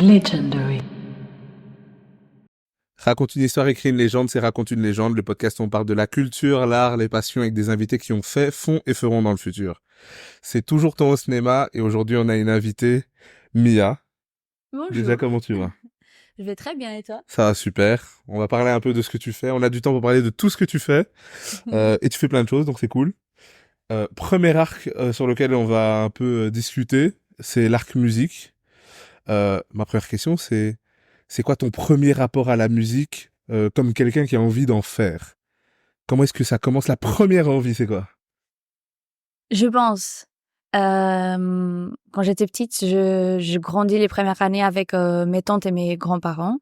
Legendary. Raconte une histoire, écrit une légende, c'est Raconte une légende, le podcast où on parle de la culture, l'art, les passions avec des invités qui ont fait, font et feront dans le futur. C'est toujours ton au cinéma et aujourd'hui on a une invitée, Mia. Bonjour. Déjà, comment tu vas? Je vais très bien et toi? Ça va super. On va parler un peu de ce que tu fais. On a du temps pour parler de tout ce que tu fais. Et tu fais plein de choses, donc c'est cool. Premier arc sur lequel on va un peu discuter, c'est l'arc musique. Ma première question, c'est quoi ton premier rapport à la musique comme quelqu'un qui a envie d'en faire? Comment est-ce que ça commence? La première envie, c'est quoi? Je pense. Quand j'étais petite, je grandis les premières années avec mes tantes et mes grands-parents.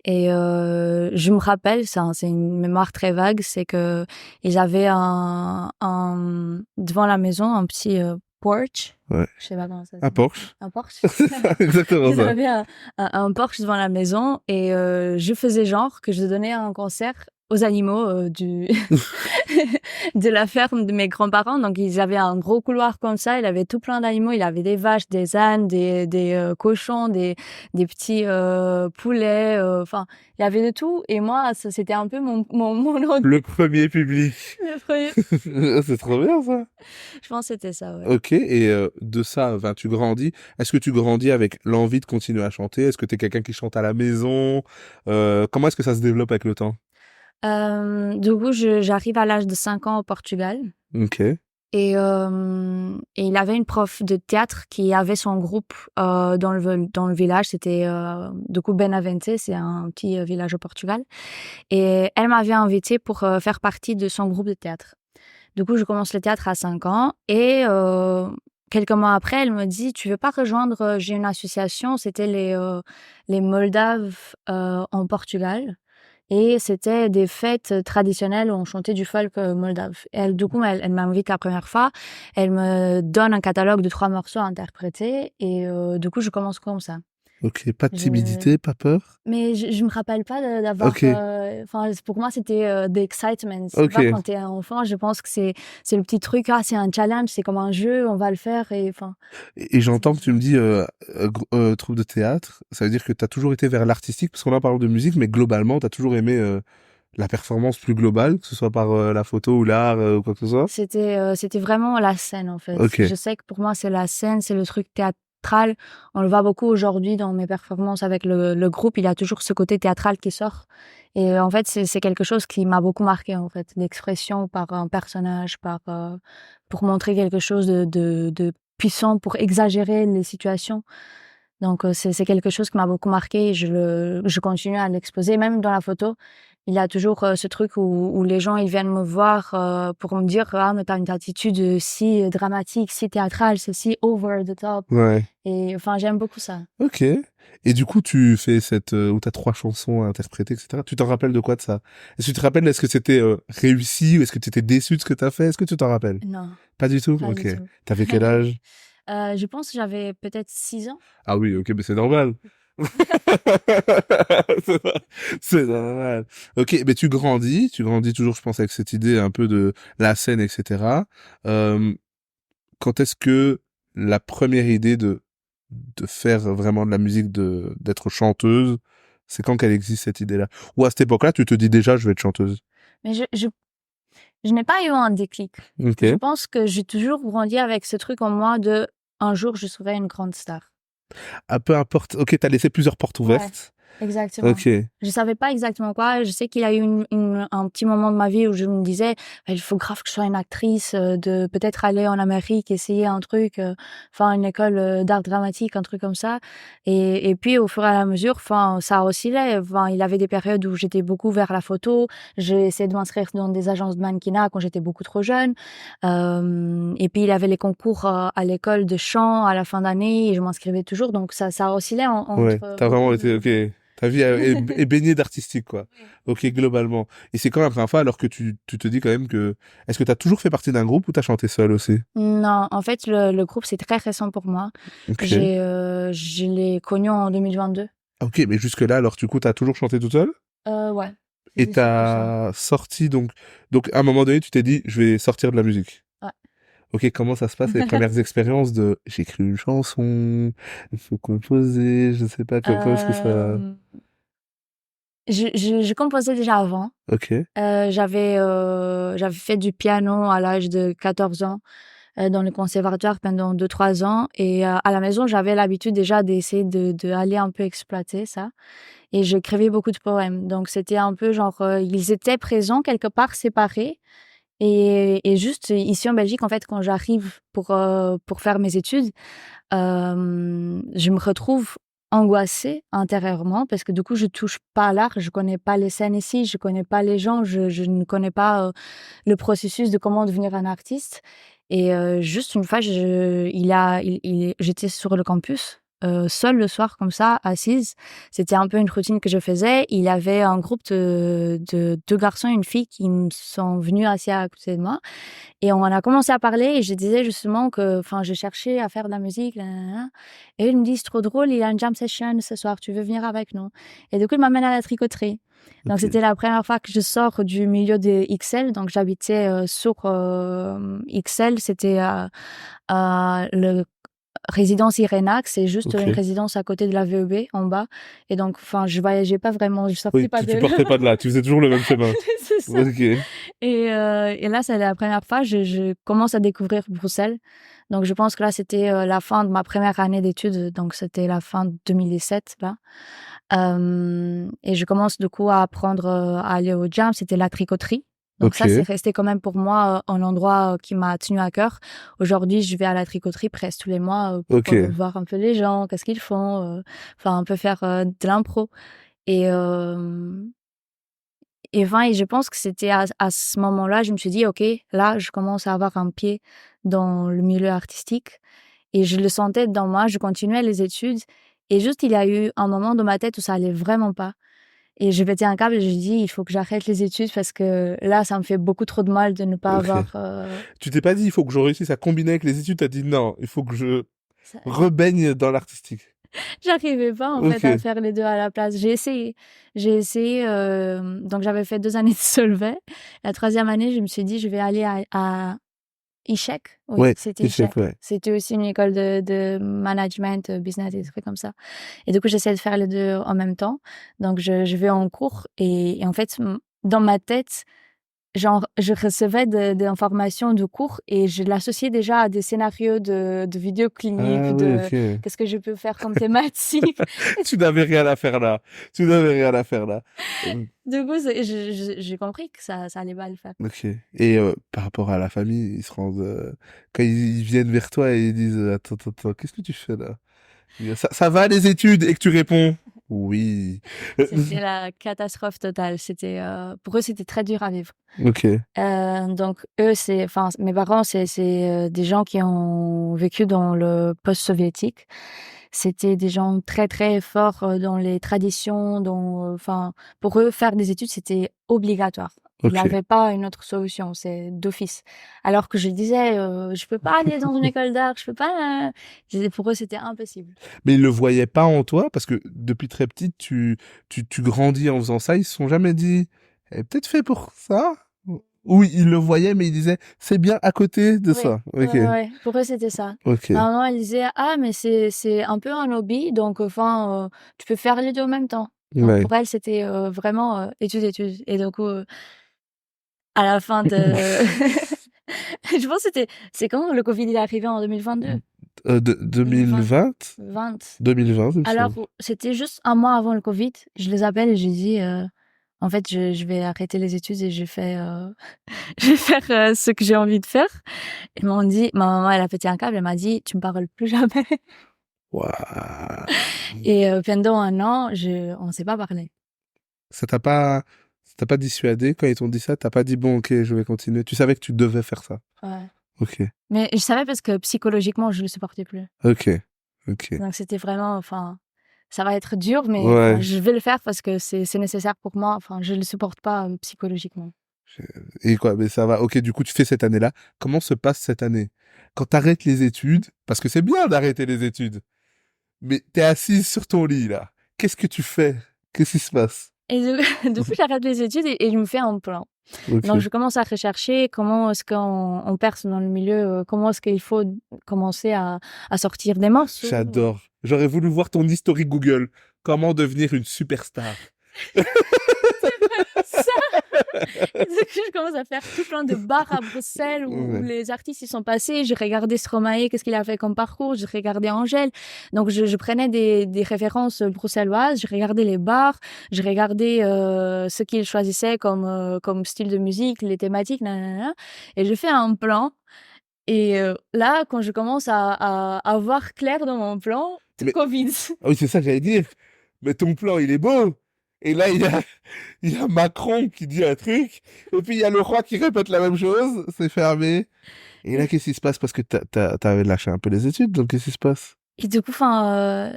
Et je me rappelle, c'est une mémoire très vague, c'est que ils avaient devant la maison un petit porch. Ouais. Je sais pas comment ça Un s'appelle. Porsche. Un porch. C'est ça, exactement Ils ça. avaient un porche devant la maison et je faisais genre que je donnais un concert aux animaux de la ferme de mes grands-parents. Donc, ils avaient un gros couloir comme ça. Il avait tout plein d'animaux. Il avait des vaches, des ânes, des cochons, des petits poulets. Enfin, il y avait de tout. Et moi, c'était un peu mon Le premier public. le premier. C'est trop bien ça. Je pense que c'était ça, ouais. Ok, et de ça, tu grandis. Est-ce que tu grandis avec l'envie de continuer à chanter? Est-ce que tu es quelqu'un qui chante à la maison? Comment est-ce que ça se développe avec le temps? Du coup, j'arrive à l'âge de 5 ans au Portugal. Ok. Et il avait une prof de théâtre qui avait son groupe dans le village. C'était du coup Benavente, c'est un petit village au Portugal. Et elle m'avait invitée pour faire partie de son groupe de théâtre. Du coup, je commence le théâtre à 5 ans et quelques mois après, elle me dit, tu veux pas rejoindre, j'ai une association, c'était les Moldaves en Portugal. Et c'était des fêtes traditionnelles où on chantait du folk moldave. Et elle m'invite la première fois. Elle me donne un catalogue de 3 morceaux à interpréter. Et du coup, je commence comme ça. Ok, pas de timidité, pas peur? Mais je me rappelle pas d'avoir... Ok. Pour moi, c'était the excitement. Ok. Quand t'es un enfant, je pense que c'est le petit truc. Ah, c'est un challenge, c'est comme un jeu, on va le faire. Et j'entends que tu me dis troupe de théâtre. Ça veut dire que tu as toujours été vers l'artistique, parce qu'on a parlé de musique, mais globalement, tu as toujours aimé la performance plus globale, que ce soit par la photo ou l'art ou quoi que ce soit. C'était vraiment la scène, en fait. Ok. Je sais que pour moi, c'est la scène, c'est le truc théâtral. On le voit beaucoup aujourd'hui dans mes performances avec le groupe. Il y a toujours ce côté théâtral qui sort. Et en fait, c'est quelque chose qui m'a beaucoup marqué, en fait. L'expression par un personnage, pour montrer quelque chose de puissant, pour exagérer les situations. Donc, c'est quelque chose qui m'a beaucoup marqué et je continue à l'exposer. Même dans la photo, il y a toujours ce truc où les gens ils viennent me voir pour me dire ah mais t'as une attitude si dramatique, si théâtrale, c'est si over the top. Ouais. Et enfin j'aime beaucoup ça. Ok. Et du coup, tu fais où t'as 3 chansons à interpréter, etc. Tu t'en rappelles de quoi de ça? Est-ce que tu te rappelles, est-ce que c'était réussi ou est-ce que tu étais déçu de ce que t'as fait? Est-ce que tu t'en rappelles? Non, Pas du tout? pas Ok. du tout. T'avais quel âge? Je pense que j'avais peut-être 6 ans. Ah oui, ok, mais c'est normal. C'est normal. Ok, mais tu grandis toujours, je pense, avec cette idée un peu de la scène, etc. Quand est-ce que la première idée de faire vraiment de la musique, d'être chanteuse, c'est quand qu'elle existe cette idée-là? Ou à cette époque-là, tu te dis déjà, je vais être chanteuse? Mais je n'ai pas eu un déclic. Ok. Je pense que j'ai toujours grandi avec ce truc en moi de un jour je serai une grande star. Ah, peu importe. Ok, t'as laissé plusieurs portes ouvertes. Exactement. Ok. Je savais pas exactement quoi. Je sais qu'il y a eu un petit moment de ma vie où je me disais, il faut grave que je sois une actrice, de peut-être aller en Amérique, essayer un truc, faire une école d'art dramatique, un truc comme ça. Et puis au fur et à mesure, ça oscillait. Il y avait des périodes où j'étais beaucoup vers la photo. J'ai essayé de m'inscrire dans des agences de mannequinat quand j'étais beaucoup trop jeune. Et puis il y avait les concours à l'école de chant à la fin d'année et je m'inscrivais toujours. Donc ça oscillait entre. Ouais. T'as vraiment été, ok. Ta vie est baignée d'artistique, quoi. Oui. Ok, globalement. Et c'est quand la première fois, alors que tu te dis quand même que... Est-ce que t'as toujours fait partie d'un groupe ou t'as chanté seul aussi? Non, en fait, le groupe, c'est très récent pour moi. Ok. Je l'ai connu en 2022. Ok, mais jusque-là, alors du coup, t'as toujours chanté toute seule? Ouais. Et C'était 100%. t'as sorti, donc, à un moment donné, tu t'es dit, je vais sortir de la musique. Ouais. Ok, comment ça se passe les premières expériences de j'écris une chanson, il faut composer, je sais pas comment est-ce que ça. Euh, je composais déjà avant. Ok, J'avais fait du piano à l'âge de 14 ans dans le conservatoire pendant 2 3 ans et à la maison j'avais l'habitude déjà d'essayer de aller un peu exploiter ça et j'écrivais beaucoup de poèmes donc c'était un peu genre ils étaient présents quelque part séparés et juste ici en Belgique en fait quand j'arrive pour faire mes études je me retrouve angoissée intérieurement parce que du coup je touche pas à l'art, je connais pas les scènes ici, je connais pas les gens, je ne connais pas le processus de comment devenir un artiste. Et juste une fois, j'étais sur le campus. Seule le soir comme ça, assise. C'était un peu une routine que je faisais. Il y avait un groupe de 2 garçons et une fille qui me sont venus assis à côté de moi. Et on a commencé à parler et je disais justement que, enfin, je cherchais à faire de la musique, nanana. Et ils me disent, trop drôle, il y a une jam session ce soir, tu veux venir avec nous? Et du coup, ils m'amènent à la tricoterie. Donc, ok, c'était la première fois que je sors du milieu de XL. Donc, j'habitais sur XL. C'était le résidence Irénax. C'est juste une ok. résidence à côté de la VEB, en bas. Et donc, enfin, je voyageais pas vraiment, je sortais Oui, pas tu de partais pas de là, tu faisais toujours le même chemin. C'est ça. Ok, Et là, c'est la première fois, je commence à découvrir Bruxelles. Donc, je pense que là, c'était la fin de ma première année d'études. Donc, c'était la fin de 2017, là. Et je commence du coup à apprendre à aller au jam. C'était la tricoterie. Donc ça, c'est ok, resté quand même pour moi un endroit qui m'a tenu à cœur. Aujourd'hui, je vais à la tricoterie presque tous les mois pour ok, voir un peu les gens, qu'est-ce qu'ils font, enfin un peu faire de l'impro. Et et je pense que c'était à ce moment-là, je me suis dit: «OK, là, je commence à avoir un pied dans le milieu artistique» et je le sentais dans moi. Je continuais les études et juste, il y a eu un moment dans ma tête où ça allait vraiment pas et je pétais un câble et je dit: «Il faut que j'arrête les études parce que là, ça me fait beaucoup trop de mal de ne pas ok. avoir, Tu t'es pas dit, il faut que je réussisse à combiner avec les études, t'as dit non, il faut que je ça». rebaigne dans l'artistique. J'arrivais pas, en fait, à Ok, faire les 2 à la place. J'ai essayé, donc j'avais fait 2 années de Solvay. La troisième année, je me suis dit: «Je vais aller à Ishek, oui, ouais, c'était échec, Ishek. ouais. C'était aussi une école de management, business, des trucs comme ça. Et du coup, j'essaie de faire les 2 en même temps. Donc je vais en cours et en fait, dans ma tête, genre, je recevais des informations de cours et je l'associais déjà à des scénarios de Ah vidéoclips, oui, de ok. qu'est-ce que je peux faire comme thématique. Tu n'avais rien à faire là. Tu n'avais rien à faire là. Du coup, j'ai compris que ça allait pas le faire. Ok. Et par rapport à la famille, ils se rendent quand ils viennent vers toi et ils disent attends, attends, attends, qu'est-ce que tu fais là? Ça va les études et que tu réponds oui. C'était la catastrophe totale. Pour eux, c'était très dur à vivre. Ok. Donc eux, enfin, mes parents, c'est des gens qui ont vécu dans le post-soviétique. C'était des gens très, très forts, dans les traditions, enfin, pour eux, faire des études, c'était obligatoire. Il y Ok. avait pas une autre solution, c'est d'office. Alors que je disais, «Je peux pas aller dans une école d'art, je peux pas», pour eux, c'était impossible. Mais ils le voyaient pas en toi parce que depuis très petite, tu grandis en faisant ça. Ils se sont jamais dit, elle est peut-être fait pour ça. Oui, ils le voyaient, mais ils disaient, c'est bien à côté de Oui, ça. ouais, Ok. ouais, ouais. Pour eux, c'était ça. Ok. Ma maman, elle disait: «Ah, mais c'est un peu un hobby, donc enfin, tu peux faire les 2 en même temps». Donc Ouais. pour elle, c'était, vraiment, études, études et du coup, à la fin de je pense que c'est quand le Covid il est arrivé en 2022? De 2020? 2020. 2020, il me Alors, semble. c'était juste un mois avant le Covid, je les appelle et je lui dis, «En fait, je vais arrêter les études et je vais faire, ce que j'ai envie de faire». Ils m'ont dit ma maman, elle a pété un câble, elle m'a dit: «Tu me parles plus jamais». Waouh. Et pendant un an, on s'est pas parlé. Ça t'a pas dissuadé quand ils t'ont dit ça? T'as pas dit, bon, ok, je vais continuer. Tu savais que tu devais faire ça. Ouais. Ok. Mais je savais parce que psychologiquement, je le supportais plus. Ok. Ok. Donc c'était vraiment, enfin, ça va être dur, mais enfin, Ouais. je vais le faire parce que c'est nécessaire pour moi. Enfin, je le supporte pas psychologiquement. Et quoi, mais ça va. Ok, du coup, tu fais cette année-là. Comment se passe cette année? Quand t'arrêtes les études, parce que c'est bien d'arrêter les études, mais t'es assise sur ton lit, là. Qu'est-ce que tu fais? Qu'est-ce qui se passe? Et du coup, j'arrête les études et je me fais un plan. Donc, Ok. je commence à rechercher comment est-ce qu'on perce dans le milieu, comment est-ce qu'il faut commencer à sortir des morceaux. J'adore. J'aurais voulu voir ton historique Google. Comment devenir une superstar. Ça. Et du coup, je commence à faire tout plein de bars à Bruxelles où Ouais. les artistes ils sont passés. J'ai regardé Stromae, qu'est-ce qu'il a fait comme parcours. J'ai regardé Angèle. Donc, je prenais des références bruxelloises. Je regardais les bars. Je regardais ce qu'ils choisissaient comme style de musique, les thématiques, nanana. Et je fais un plan. Et là, quand je commence à voir clair dans mon plan, Mais, Covid. ah oui, c'est ça que j'allais dire. Mais ton plan, il est beau. Et là, il y a Macron qui dit un truc. Et puis, il y a le roi qui répète la même chose. C'est fermé. Et là, qu'est-ce qui se passe? Parce que t'avais lâché un peu les études, donc qu'est-ce qui se passe? Et du coup, enfin,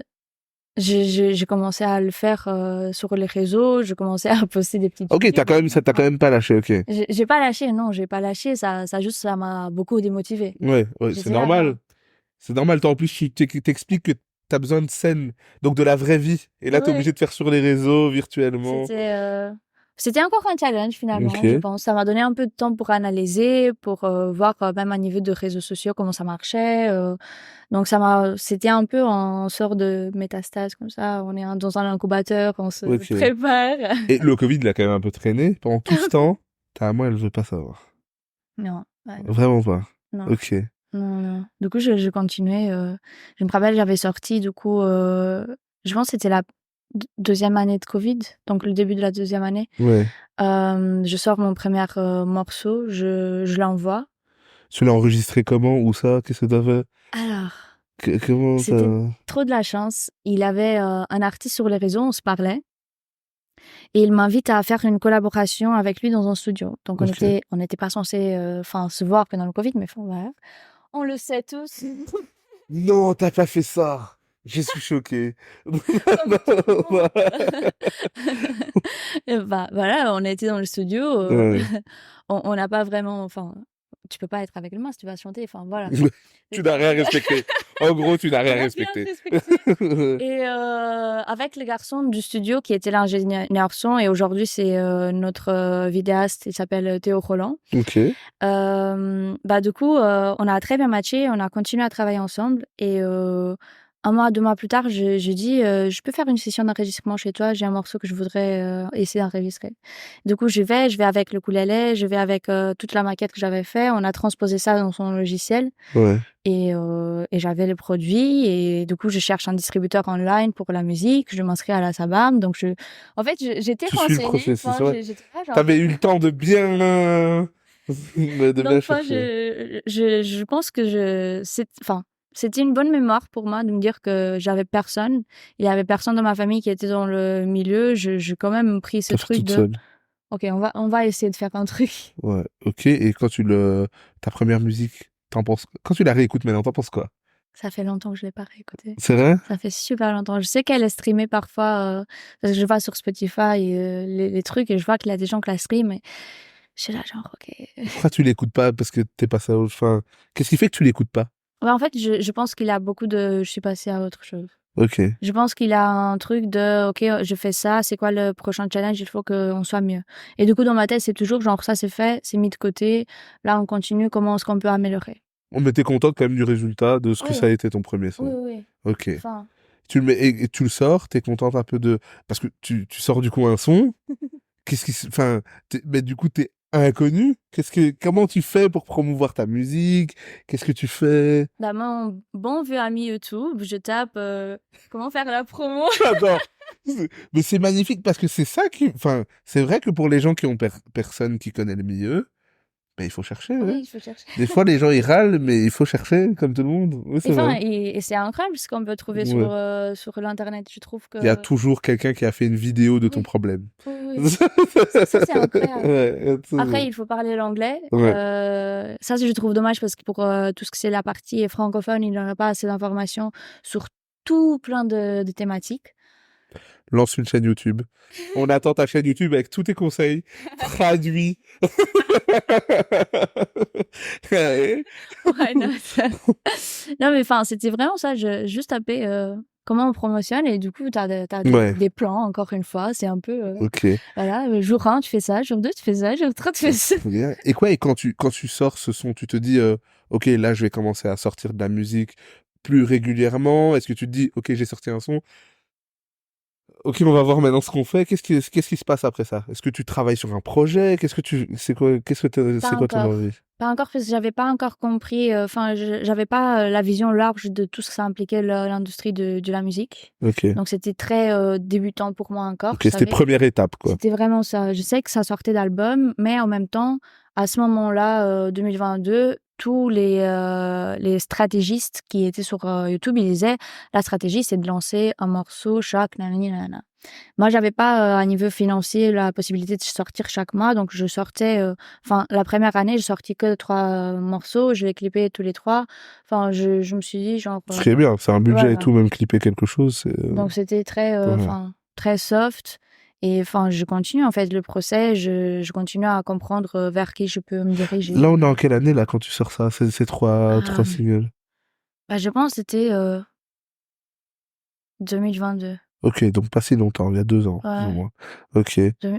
j'ai commencé à le faire sur les réseaux. Je commençais à poster des petites Ok, vidéos. t'as quand même pas lâché, ok. J'ai pas lâché, non, j'ai pas lâché. Ça m'a beaucoup démotivée. Ouais, c'est J'étais là, normal. genre, C'est normal. Toi, en plus, tu t'expliques que t'as besoin de scène, donc de la vraie vie. Et là, t'es ouais, obligé de faire sur les réseaux, virtuellement. c'était encore un challenge finalement, je Ok. pense. Ça m'a donné un peu de temps pour analyser, pour voir même à niveau de réseaux sociaux comment ça marchait. Donc c'était un peu en sorte de métastase comme ça. On est dans un incubateur, on se Ok. prépare. Et le Covid, il a quand même un peu traîné. Pendant tout ce temps, ta maman, elle veut pas savoir. Non, ouais, non, Vraiment pas. non, Ok. non, non. Du coup, je continuais. Je me rappelle, j'avais sorti, du coup, je pense que c'était la deuxième année de Covid, donc le début de la deuxième année. Ouais. Je sors mon premier morceau, je l'envoie. Tu l'as enregistré comment? Où ça? Qu'est-ce que t'as fait? Alors, Comment ça? c'était trop de la chance. Il avait un artiste sur les réseaux, on se parlait, et il m'invite à faire une collaboration avec lui dans un studio. Donc, Ok. on n'était pas censé, se voir pendant le Covid, mais enfin, voilà. On le sait tous. Non, t'as pas fait ça. Je suis choqué. Comme tout le monde. Et bah, voilà, on était dans le studio. Ouais. On n'a pas vraiment. Enfin, tu peux pas être avec le masque, tu vas chanter. Enfin, voilà. Tu n'as rien respecté. En gros, tu n'as On rien n'a rien respecté. respecté. Et avec le garçon du studio qui était l'ingénieur son, et aujourd'hui c'est notre vidéaste, il s'appelle Théo Roland. Ok. Bah du coup, on a très bien matché, on a continué à travailler ensemble, et un mois, 2 mois plus tard, je dis je peux faire une session d'enregistrement chez toi, j'ai un morceau que je voudrais essayer d'enregistrer. Du coup, je vais avec le ukulélé, je vais avec toute la maquette que j'avais fait, on a transposé ça dans son logiciel. Ouais. Et j'avais le produit, et du coup je cherche un distributeur online pour la musique, je m'inscris à la SABAM, donc en fait j'étais Tu suis le renseignée, processus, enfin, ouais. j'étais là genre T'avais eu le temps de bien, de bien donc enfin chercher. je pense que c'était une bonne mémoire pour moi de me dire que j'avais personne, il y avait personne dans ma famille qui était dans le milieu, j'ai quand même pris ce T'as fait truc toute de seule. OK, on va essayer de faire un truc. Ouais. Ok. Et quand ta première musique, quand tu la réécoutes maintenant, t'en penses quoi? Ça fait longtemps que je l'ai pas réécoutée. C'est vrai? Ça fait super longtemps. Je sais qu'elle est streamée parfois, parce que je vais sur Spotify, les trucs, et je vois qu'il y a des gens qui la streament, et je suis là genre OK. Pourquoi tu l'écoutes pas? Parce que t'es passé à autre, enfin, qu'est-ce qui fait que tu l'écoutes pas? Ouais, en fait, je pense qu'il a beaucoup de je suis passée à autre chose. Ok. Je pense qu'il a un truc de OK, je fais ça, c'est quoi le prochain challenge? Il faut qu'on soit mieux. Et du coup, dans ma tête, c'est toujours genre ça c'est fait, c'est mis de côté. Là, on continue, comment est-ce qu'on peut améliorer? Mais t'es contente quand même du résultat de ce que ça Oui, a été ton premier oui, son. oui. Ok. Enfin, Tu le mets et tu le sors, t'es contente un peu de parce que tu sors du coup un son. Enfin, mais du coup t'es inconnu. Comment tu fais pour promouvoir ta musique? Qu'est-ce que tu fais? dans mon bon vieux ami YouTube, je tape comment faire la promo. J'adore. Mais c'est magnifique parce que c'est ça enfin, c'est vrai que pour les gens qui ont personne qui connaît le milieu, ben il faut chercher, ouais. Oui, il faut chercher. Des fois, les gens ils râlent, mais il faut chercher, comme tout le monde. Oui, Et c'est vrai. enfin, et c'est incroyable ce qu'on peut trouver Ouais. sur l'internet. Je trouve que Il y a toujours quelqu'un qui a fait une vidéo de ton oui, problème. oui, oui. Ça c'est incroyable. Ouais, Après, toujours. il faut parler l'anglais. Ouais. Ça, je trouve dommage parce que pour tout ce que c'est la partie francophone, il n'y en a pas assez d'informations sur tout plein de thématiques. Lance une chaîne YouTube. On attend ta chaîne YouTube avec tous tes conseils traduits. Ouais. Ouais, non, non, mais enfin, c'était vraiment ça. Je juste tapé comment on promotionne, et du coup, t'as Ouais. des plans, encore une fois, c'est un peu, Ok. voilà, jour 1, tu fais ça, jour 2, tu fais ça, jour 3, tu fais ça. Trop bien. Et quoi, et quand tu sors ce son, tu te dis, ok, là, je vais commencer à sortir de la musique plus régulièrement. Est-ce que tu te dis, ok, j'ai sorti un son. Ok, on va voir maintenant ce qu'on fait. Qu'est-ce qui se passe après ça? Est-ce que tu travailles sur un projet? Pas C'est quoi ton encore. envie? Pas encore, parce que j'avais pas encore compris, enfin, j'avais pas la vision large de tout ce que ça impliquait l'industrie de la musique. Ok. Donc c'était très débutant pour moi encore. Ok, Je c'était savais, première étape, quoi. c'était vraiment ça. Je sais que ça sortait d'albums, mais en même temps, à ce moment-là, 2022, tous les stratégistes qui étaient sur YouTube, ils disaient la stratégie, c'est de lancer un morceau chaque nanani nanana. Moi, j'avais pas à niveau financier la possibilité de sortir chaque mois, donc je sortais. Enfin, la première année, je sortis que 3 morceaux, je les clippais tous les 3. Enfin, je me suis dit genre, Très bien, c'est un budget et voilà. tout, même clipper quelque chose, c'est... Donc c'était très, voilà. enfin, très soft. Et enfin, je continue en fait le procès. Je continue à comprendre vers qui je peux me Là, diriger. on est en quelle année, là, quand tu sors ça, ces trois Ah, singles? bah, je pense que c'était 2022. Ok, donc pas si longtemps, il y a 2 ans, plus ou Ouais. moins. Ok,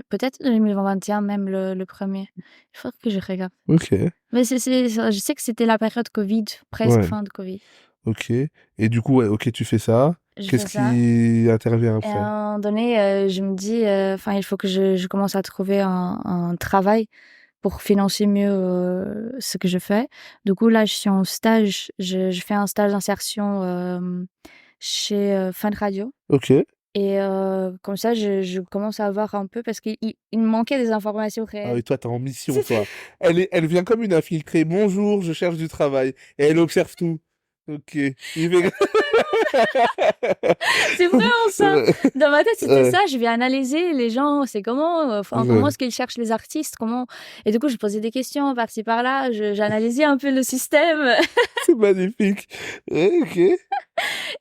Peut-être 2021 même le premier. Il faut que je regarde. ok, Mais je sais que c'était la période Covid, presque ouais, fin de Covid. ok. Et du coup, ouais, ok, tu fais ça. Je Qu'est-ce fais ça. qui intervient Et à après? un moment donné, je me dis, enfin, il faut que je commence à trouver un travail pour financer mieux ce que je fais. Du coup, là, je suis en stage. Je fais un stage d'insertion chez Fun Radio. Ok. Et comme ça, je commence à avoir un peu, parce qu'il me manquait des informations Ah réelles. oui, toi, t'es en mission, toi. Elle vient comme une infiltrée. Bonjour, je cherche du travail. Et elle observe tout. Ok. Il fait... C'est vraiment ça. Ouais. Dans ma tête, c'était Ouais. ça. Je vais analyser les gens, c'est comment, enfin, comment Ouais. est-ce qu'ils cherchent les artistes, comment. Et du coup, je posais des questions par-ci par-là. J'analysais un peu le système. C'est magnifique. Ouais, ok.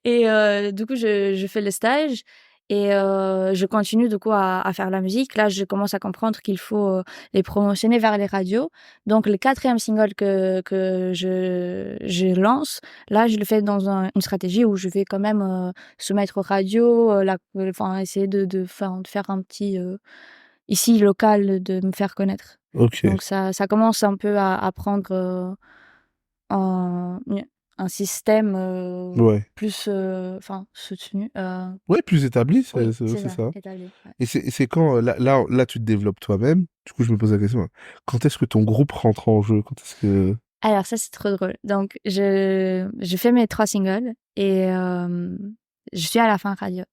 Et du coup, je fais le stage. Et je continue du coup à faire la musique. Là, je commence à comprendre qu'il faut les promotionner vers les radios. Donc, le 4e single que je lance, là, je le fais dans une stratégie où je vais quand même soumettre aux radios, enfin, essayer de faire un petit, ici, local, de me faire connaître. Ok. Donc, ça commence un peu à prendre un, un système Ouais. plus, enfin, soutenu. Ouais, plus établi, c'est Oui, c'est- c'est c'est ça, ça. établi. Ouais. Et c'est quand, là, tu te développes toi-même. Du coup, je me pose la question, quand est-ce que ton groupe rentre en jeu? Quand est-ce que... Alors ça, c'est trop drôle. Donc, je fais mes 3 singles et je suis à la fin radio.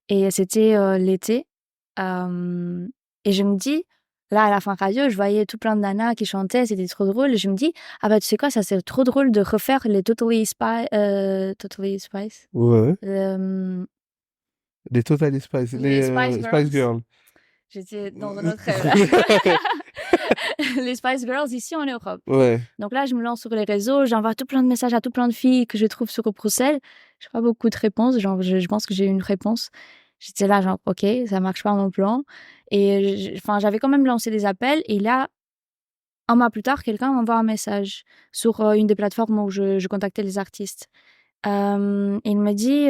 Et c'était l'été. euh, et je me dis, là, à la fin radio, je voyais tout plein de nanas qui chantaient, c'était trop drôle. Et je me dis, ah bah tu sais quoi, ça c'est trop drôle de refaire les Totally Spice. Ouais. euh, Les Total Spice, les Spice les Spice Girls. Girls. J'étais dans un autre rêve là. Les Spice Girls ici en Europe. Ouais. Donc là, je me lance sur les réseaux, j'envoie tout plein de messages à tout plein de filles que je trouve sur Bruxelles. J'ai pas beaucoup de réponses, genre je pense que j'ai eu une réponse. J'étais là genre OK, ça marche pas mon plan. Et enfin, j'avais quand même lancé des appels, et là, un mois plus tard, quelqu'un m'envoie un message sur une des plateformes où je contactais les artistes. Il me dit,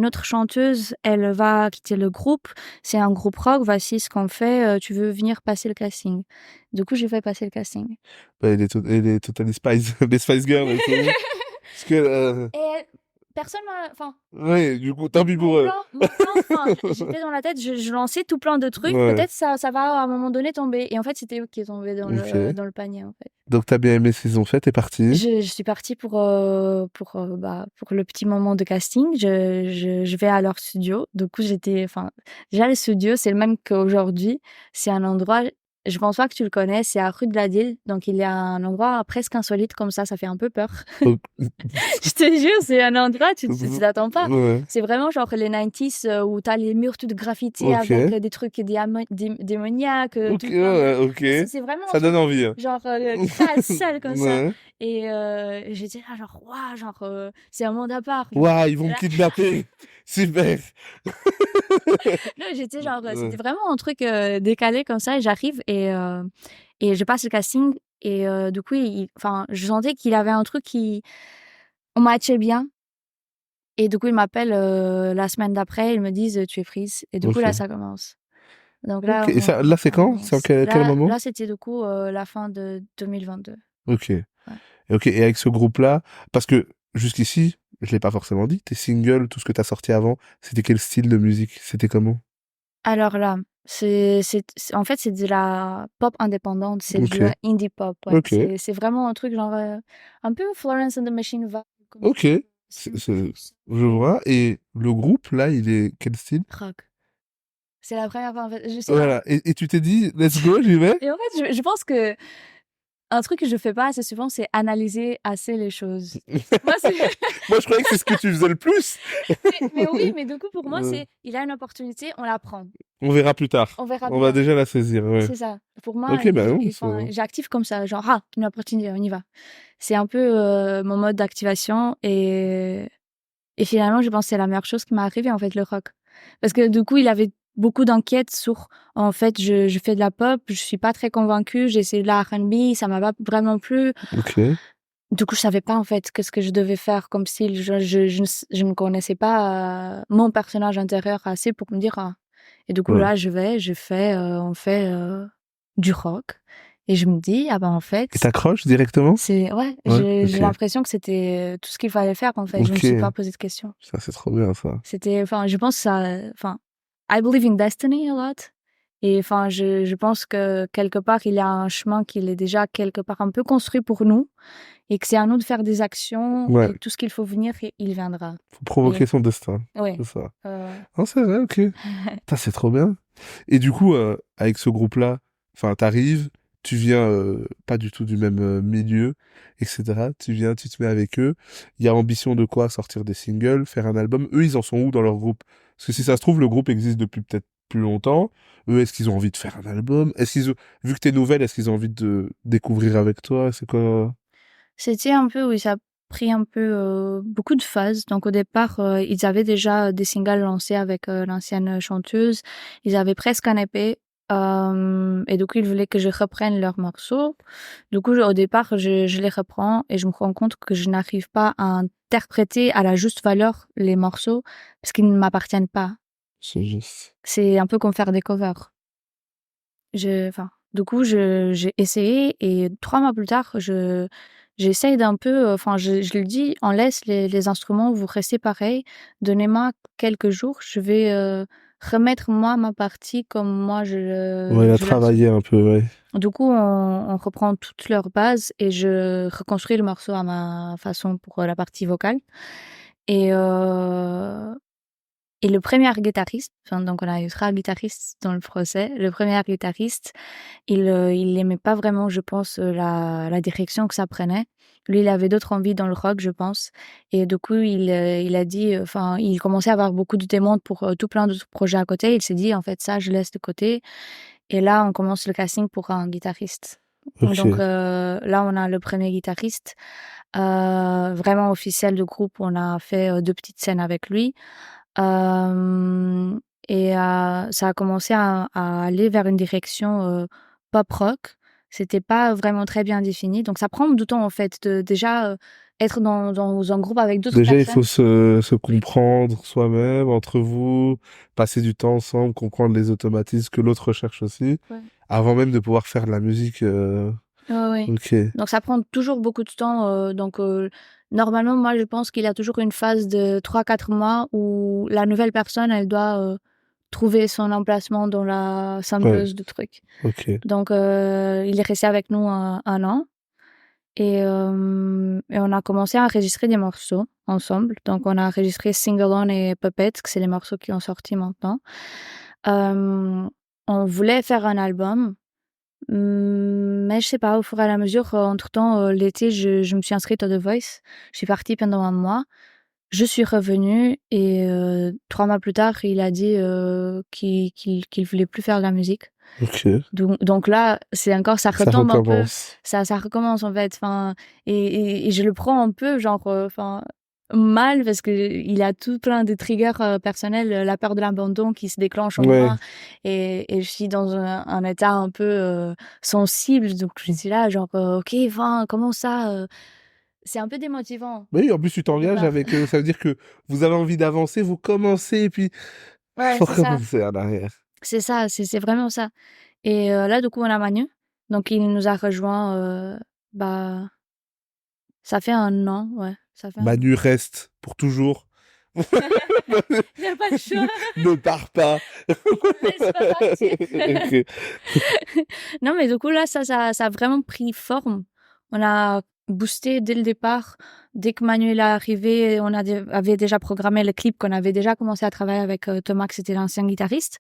notre chanteuse, elle va quitter le groupe. C'est un groupe rock. Voici ce qu'on fait. Tu veux venir passer le casting? Du coup, j'ai fait passer le casting. Bah, et les Total Spice, les Spice Girls, elles sont où? Parce que, Et personne m'a. Enfin, ouais, du coup, tant pis pour eux. mon plan. Enfin, j'étais dans la tête. Je lançais tout plein de trucs. Ouais. Peut-être ça va à un moment donné tomber. Et en fait, c'était eux qui est tombé Ok. dans le panier. En fait. Donc, t'as bien aimé ce qu'ils ont fait, t'es parti. Je suis partie pour le petit moment de casting. Je vais à leur studio. Du coup, enfin, déjà, le studio, c'est le même qu'aujourd'hui. C'est un endroit, je pense pas que tu le connais, c'est à rue de la Dille. Donc, il y a un endroit presque insolite comme ça fait un peu peur. Donc, Je te jure, c'est un endroit, tu t'attends pas. ouais. C'est vraiment genre les 90s où t'as les murs tout graffitis Ok. avec des trucs démoniaques, Ok, tout plein de. ouais, ok. C'est vraiment un Ça donne truc envie, hein. genre très sale comme ça. Ouais. Et j'étais là genre waouh, genre c'est un monde à part. Genre, Waouh, ils vont j'étais me là. kidnapper. Super. Non, j'étais genre c'était Ouais. vraiment un truc décalé comme ça, et j'arrive et je passe le casting, et du coup enfin je sentais qu'il avait un truc qui on matchait bien. Et du coup, ils m'appellent la semaine d'après, ils me disent tu es prise. Et du coup, là, Ok. ça commence. Donc Ok. là, Et ça, là, c'est on quand? C'est en avance. quel moment? Là, c'était du coup la fin de 2022. Ok. Ouais. Ok. Et avec ce groupe-là, parce que jusqu'ici, je l'ai pas forcément dit, tes singles, tout ce que t'as sorti avant, c'était quel style de musique? C'était comment? Alors là, en fait, c'est de la pop indépendante, c'est de Ok. la indie pop, ouais. Ok. C'est vraiment un truc genre un peu Florence and the Machine vibe, comme ça. Ok. Simple, Je vois. Et le groupe, là, il est quel style? rock. C'est la première fois, en fait, je sais pas. Voilà. Et tu t'es dit, let's go, j'y vais? Et en fait, je pense que un truc que je fais pas assez souvent, c'est analyser assez les choses. Moi, c'est Moi, je croyais que c'est ce que tu faisais le plus. mais oui, mais du coup, pour moi, Euh, c'est il a une opportunité, on la prend. On verra plus tard. On verra On plus va tard. déjà la saisir, ouais. C'est ça. Pour moi, Ok, bah non, enfin, j'active comme ça, genre ah, une opportunité, on y va. C'est un peu mon mode d'activation et finalement, je pense que c'est la meilleure chose qui m'est arrivée en fait le rock. Parce que du coup, il avait beaucoup d'enquêtes sur en fait, je fais de la pop, je suis pas très convaincue, j'ai essayé de la R&B, ça m'a pas vraiment plu. ok. Du coup, je savais pas en fait qu'est-ce que je devais faire comme style. Je ne connaissais pas mon personnage intérieur assez pour me dire ah. Et du coup Ouais. là, je fais, on fait du rock et je me dis ah ben en Et fait t'accroches directement? c'est ouais, Ouais, j'ai ok. l'impression que c'était tout ce qu'il fallait faire en fait. Je me Ok. suis pas posé de questions. Ça, c'est trop bien, ça. C'était enfin, je pense que ça enfin I believe in destiny a lot. Et enfin, je pense que quelque part, il y a un chemin qui est déjà quelque part un peu construit pour nous et que c'est à nous de faire des actions Ouais. et tout ce qu'il faut venir, il viendra. Faut provoquer Et son destin. ouais, C'est ça. ouais. Ah, c'est vrai, ok. Putain, c'est trop bien. Et du coup, avec ce groupe-là, enfin, t'arrives, tu viens pas du tout du même milieu, etc. Tu viens, tu te mets avec eux. Il y a ambition de quoi? Sortir des singles, faire un album. Eux, ils en sont où dans leur groupe? Parce que si ça se trouve, le groupe existe depuis peut-être plus longtemps. Eux, est-ce qu'ils ont envie de faire un album? Vu que t'es nouvelle, est-ce qu'ils ont envie de découvrir avec toi? C'est quoi? C'était un peu, oui, ça a pris un peu beaucoup de phases. Donc au départ, ils avaient déjà des singles lancés avec l'ancienne chanteuse. Ils avaient presque un EP. Et du coup, ils voulaient que je reprenne leurs morceaux. Du coup, au départ, je les reprends et je me rends compte que je n'arrive pas à interpréter à la juste valeur les morceaux parce qu'ils ne m'appartiennent pas. C'est juste. C'est un peu comme faire des covers. Enfin, du coup, j'ai essayé et 3 mois plus tard, j'essaye d'un peu, enfin, je le dis: «On laisse les instruments, vous restez pareil. Donnez-moi quelques jours, je vais, remettre moi ma partie comme moi Ouais, il a je la sens». travaillé un peu, ouais. Du coup, on reprend toutes leurs bases et je reconstruis le morceau à ma façon pour, la partie vocale et et le premier guitariste, enfin, donc on a eu 3 guitaristes dans le procès. Le premier guitariste, il aimait pas vraiment, je pense, la direction que ça prenait. Lui, il avait d'autres envies dans le rock, je pense. Et du coup, il a dit, enfin, il commençait à avoir beaucoup de demandes pour tout plein d'autres projets à côté. Il s'est dit, en fait, ça, je laisse de côté. Et là, on commence le casting pour un guitariste. Donc Ok. là, on a le premier guitariste, vraiment officiel du groupe. On a fait 2 petites scènes avec lui. Hem et ça a commencé à aller vers une direction, pop rock. C'était pas vraiment très bien défini, donc ça prend du temps, en fait, de déjà, être dans un groupe avec d'autres Déjà, il faut personnes. se comprendre soi-même, entre vous, passer du temps ensemble, comprendre les automatismes que l'autre recherche aussi, Ouais. avant même de pouvoir faire de la musique. Ouais, ouais. Ok. Donc ça prend toujours beaucoup de temps, donc normalement, moi, je pense qu'il y a toujours une phase de 3 4 mois où la nouvelle personne, elle doit, trouver son emplacement dans la Ouais. sampleuse de trucs. Ok. Donc il est resté avec nous un an. Et on a commencé à enregistrer des morceaux ensemble. Donc, on a enregistré Sing Alone et Puppet, que c'est les morceaux qui ont sorti maintenant. On voulait faire un album, mais je sais pas, au fur et à la mesure, entre-temps, l'été, je me suis inscrite à The Voice. Je suis partie pendant un mois. Je suis revenue et 3 mois plus tard, il a dit qu'il voulait plus faire de la musique. Ok. Donc là, c'est encore ça Ça retombe un peu, recommence. ça recommence en fait, enfin et je le prends un peu genre, enfin, mal parce que il a tout plein de triggers, personnels, la peur de l'abandon qui se déclenche en Ouais. moi et je suis dans un état un peu, sensible donc je suis là genre, «OK, enfin, comment ça, c'est un peu démotivant Oui, en plus, tu au t'engages départ. avec, ça veut dire que vous avez envie d'avancer, vous commencez, et puis, Ouais, faut c'est ça. recommencer en arrière. C'est ça, c'est vraiment ça. Et là, du coup, on a Manu. Donc, il nous a rejoint, bah, ça fait 1 an, ouais, ça fait 1 an. Manu reste pour toujours. Il n'y a pas de choix, Ne pars pas. on ne laisse pas partir. Ok. Non, mais du coup, là, ça a vraiment pris forme. On a boosté dès le départ. Dès que Manuel est arrivé, avait déjà programmé le clip, qu'on avait déjà commencé à travailler avec Thomas, qui c'était l'ancien guitariste.